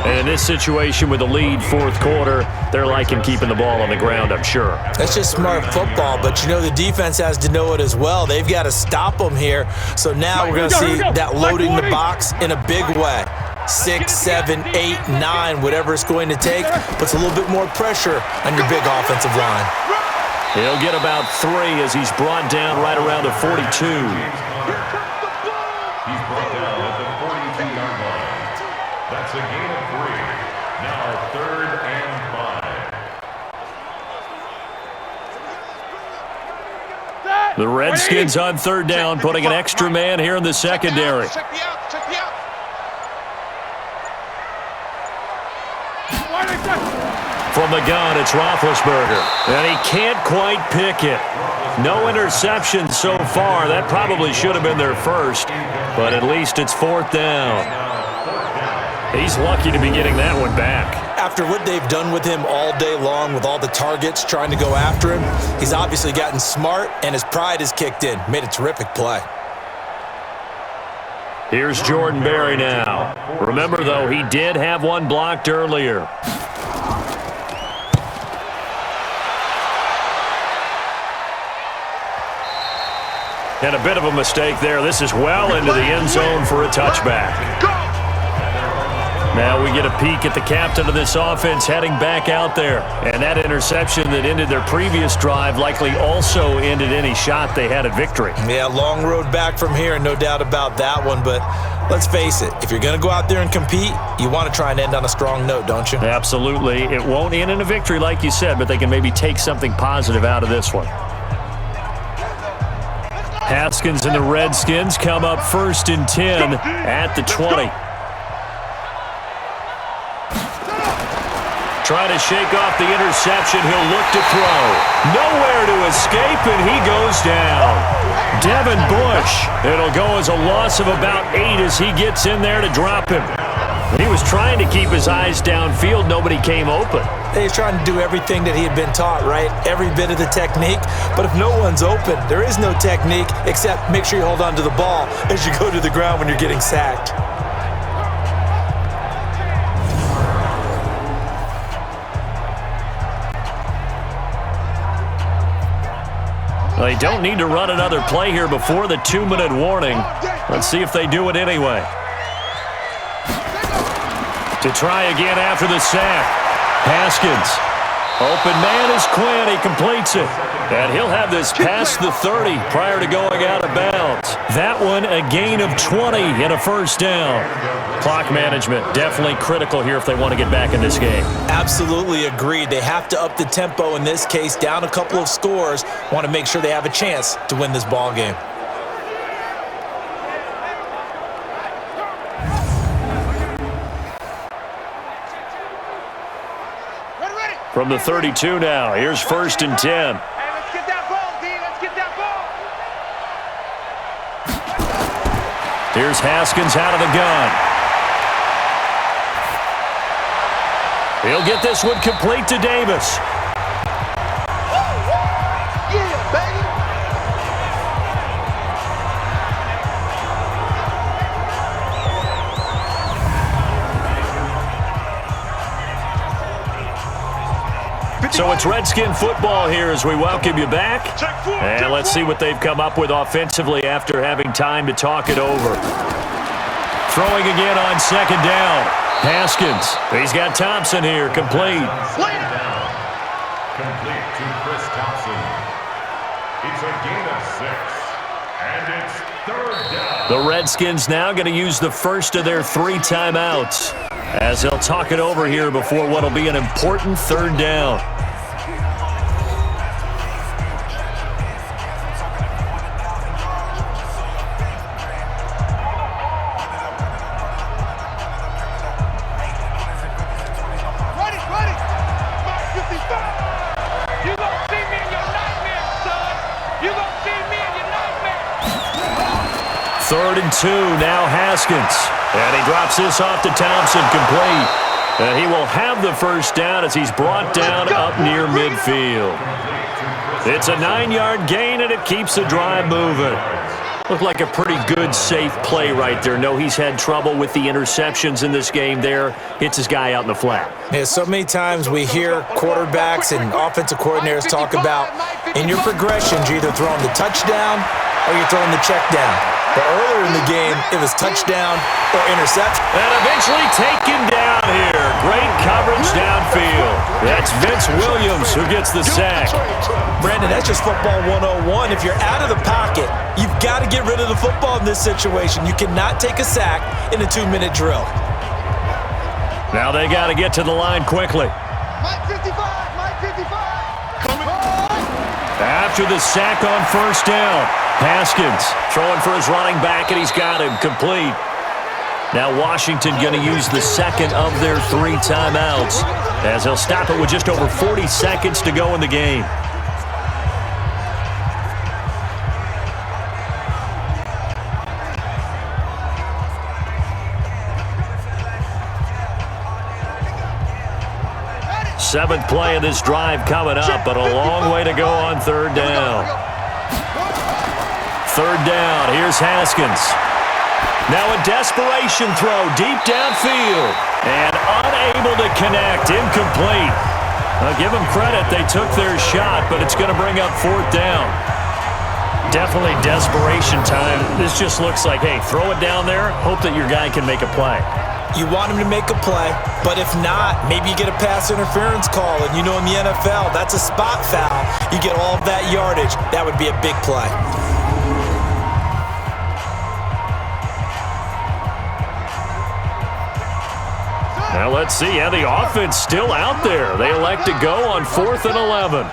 Speaker 2: And in this situation with the lead, 4th quarter, they're liking keeping the ball on the ground, I'm sure.
Speaker 3: That's just smart football, but you know the defense has to know it as well. They've got to stop them here. So now we're going to see that loading the box in a big way. 6, 7, 8, 9, whatever it's going to take, puts a little bit more pressure on your big offensive line.
Speaker 2: He'll get about 3 as he's brought down right around the 42.
Speaker 4: He's brought down at the 42-yard line. That's a gain of 3. Now 3rd and 5.
Speaker 2: The Redskins on 3rd down, putting an extra man here in the secondary.
Speaker 6: Check me out.
Speaker 2: From the gun, it's Roethlisberger. And he can't quite pick it. No interceptions so far. That probably should have been their first. But at least it's 4th down. He's lucky to be getting that one back.
Speaker 3: After what they've done with him all day long with all the targets trying to go after him, he's obviously gotten smart and his pride has kicked in. Made a terrific play.
Speaker 2: Here's Jordan Berry now. Remember, though, he did have one blocked earlier. And a bit of a mistake there. This is well into the end zone for a touchback. Now we get a peek at the captain of this offense heading back out there. And that interception that ended their previous drive likely also ended any shot they had at victory.
Speaker 3: Yeah, long road back from here, no doubt about that one. But let's face it, if you're going to go out there and compete, you want to try and end on a strong note, don't you?
Speaker 2: Absolutely. It won't end in a victory like you said, but they can maybe take something positive out of this one. Haskins and the Redskins come up 1st and 10 at the 20. Trying to shake off the interception. He'll look to throw. Nowhere to escape, and he goes down. Devin Bush. It'll go as a loss of about 8 as he gets in there to drop him. He was trying to keep his eyes downfield. Nobody came open.
Speaker 3: He's trying to do everything that he had been taught, right? Every bit of the technique. But if no one's open, there is no technique except make sure you hold on to the ball as you go to the ground when you're getting sacked.
Speaker 2: They don't need to run another play here before the 2-minute warning. Let's see if they do it anyway. To try again after the sack. Haskins. Open man is Quinn. He completes it. And he'll have this past the 30 prior to going out of bounds. That one a gain of 20 and a 1st down. Clock management definitely critical here if they want to get back in this game.
Speaker 3: Absolutely agreed. They have to up the tempo in this case, down a couple of scores. Want to make sure they have a chance to win this ball game.
Speaker 2: From the 32 now, here's 1st and 10.
Speaker 6: Hey, let's get that ball, D. Let's get that ball.
Speaker 2: Here's Haskins out of the gun. He'll get this one complete to Davis.
Speaker 6: Yeah, baby.
Speaker 2: So it's Redskin football here as we welcome you back. And let's see what they've come up with offensively after having time to talk it over. Throwing again on 2nd down. Haskins. He's got Thompson here, complete.
Speaker 4: Complete to Chris Thompson. It's a gain of 6. And it's 3rd down.
Speaker 2: The Redskins now going to use the first of their 3 timeouts as they'll talk it over here before what will be an important 3rd down. Third and 2, now Haskins. And he drops this off to Thompson, complete. And he will have the 1st down as he's brought down up near midfield. It's a 9-yard gain, and it keeps the drive moving. Looked like a pretty good, safe play right there. No, he's had trouble with the interceptions in this game there. Hits his guy out in the flat.
Speaker 3: Yeah, so many times we hear quarterbacks and offensive coordinators talk about in your progressions, you're either throwing the touchdown or you're throwing the check down. But earlier in the game, it was touchdown or interception.
Speaker 2: And eventually taken down here. Great coverage downfield. That's Vince Williams who gets the sack.
Speaker 3: Brandon, that's just football 101. If you're out of the pocket, you've got to get rid of the football in this situation. You cannot take a sack in a 2-minute drill.
Speaker 2: Now they got to get to the line quickly.
Speaker 6: Mike 55, Mike 55.
Speaker 2: After the sack on 1st down, Haskins throwing for his running back, and he's got him complete. Now Washington going to use the 2nd of their 3 timeouts as they'll stop it with just over 40 seconds to go in the game. Seventh play of this drive coming up, but a long way to go on 3rd down. 3rd down, here's Haskins. Now a desperation throw deep downfield and unable to connect, incomplete. I'll give them credit, they took their shot, but it's going to bring up 4th down. Definitely desperation time. This just looks like, hey, throw it down there, hope that your guy can make a play.
Speaker 3: You want him to make a play, but if not, maybe you get a pass interference call, and you know in the NFL, that's a spot foul. You get all of that yardage. That would be a big play.
Speaker 2: Now let's see how the offense still out there. They elect to go on 4th and 11.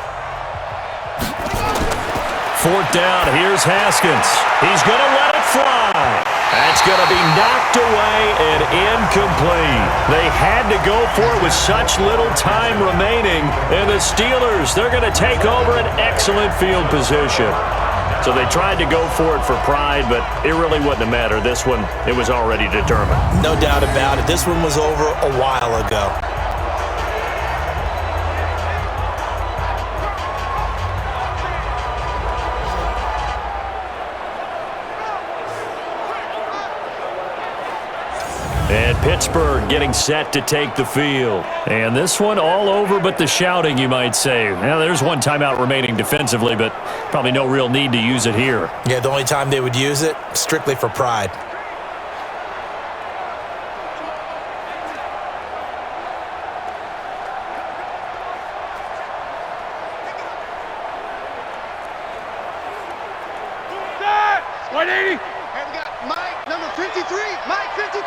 Speaker 2: 4th down, here's Haskins. He's going to let it fly. That's going to be knocked away and incomplete. They had to go for it with such little time remaining. And the Steelers, they're going to take over an excellent field position. So they tried to go for it for pride, but it really wouldn't have mattered. This one, it was already determined.
Speaker 3: No doubt about it. This one was over a while ago.
Speaker 2: And Pittsburgh getting set to take the field. And this one all over but the shouting, you might say. Now, there's one timeout remaining defensively, but probably no real need to use it here.
Speaker 3: Yeah, the only time they would use it, strictly for pride.
Speaker 5: Set! 180!
Speaker 6: And we got Mike, number 53. Mike, 53.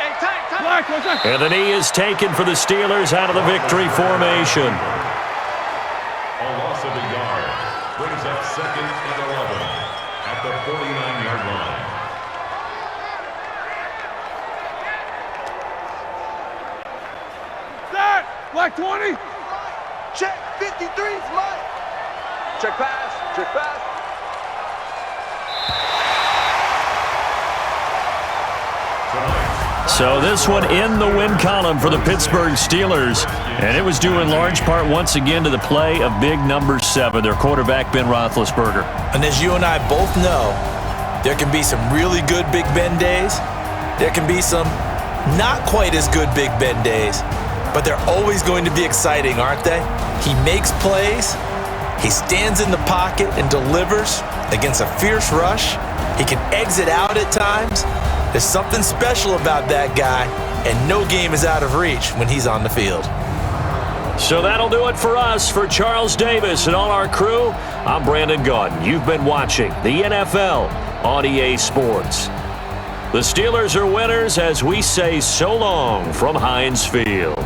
Speaker 5: Hey, tight, tight. Black, what's that?
Speaker 2: And the knee is taken for the Steelers out of the victory formation.
Speaker 4: A loss of a yard brings up 2nd and 11 at the 49-yard line.
Speaker 5: Set! Black 20!
Speaker 6: Check, 53's Mike. Check pass, check pass.
Speaker 2: So this one in the win column for the Pittsburgh Steelers. And it was due in large part once again to the play of big number 7, their quarterback, Ben Roethlisberger.
Speaker 3: And as you and I both know, there can be some really good Big Ben days. There can be some not quite as good Big Ben days. But they're always going to be exciting, aren't they? He makes plays. He stands in the pocket and delivers against a fierce rush. He can exit out at times. There's something special about that guy, and no game is out of reach when he's on the field.
Speaker 2: So that'll do it for us. For Charles Davis and all our crew, I'm Brandon Gaudin. You've been watching the NFL on EA Sports. The Steelers are winners as we say so long from Heinz Field.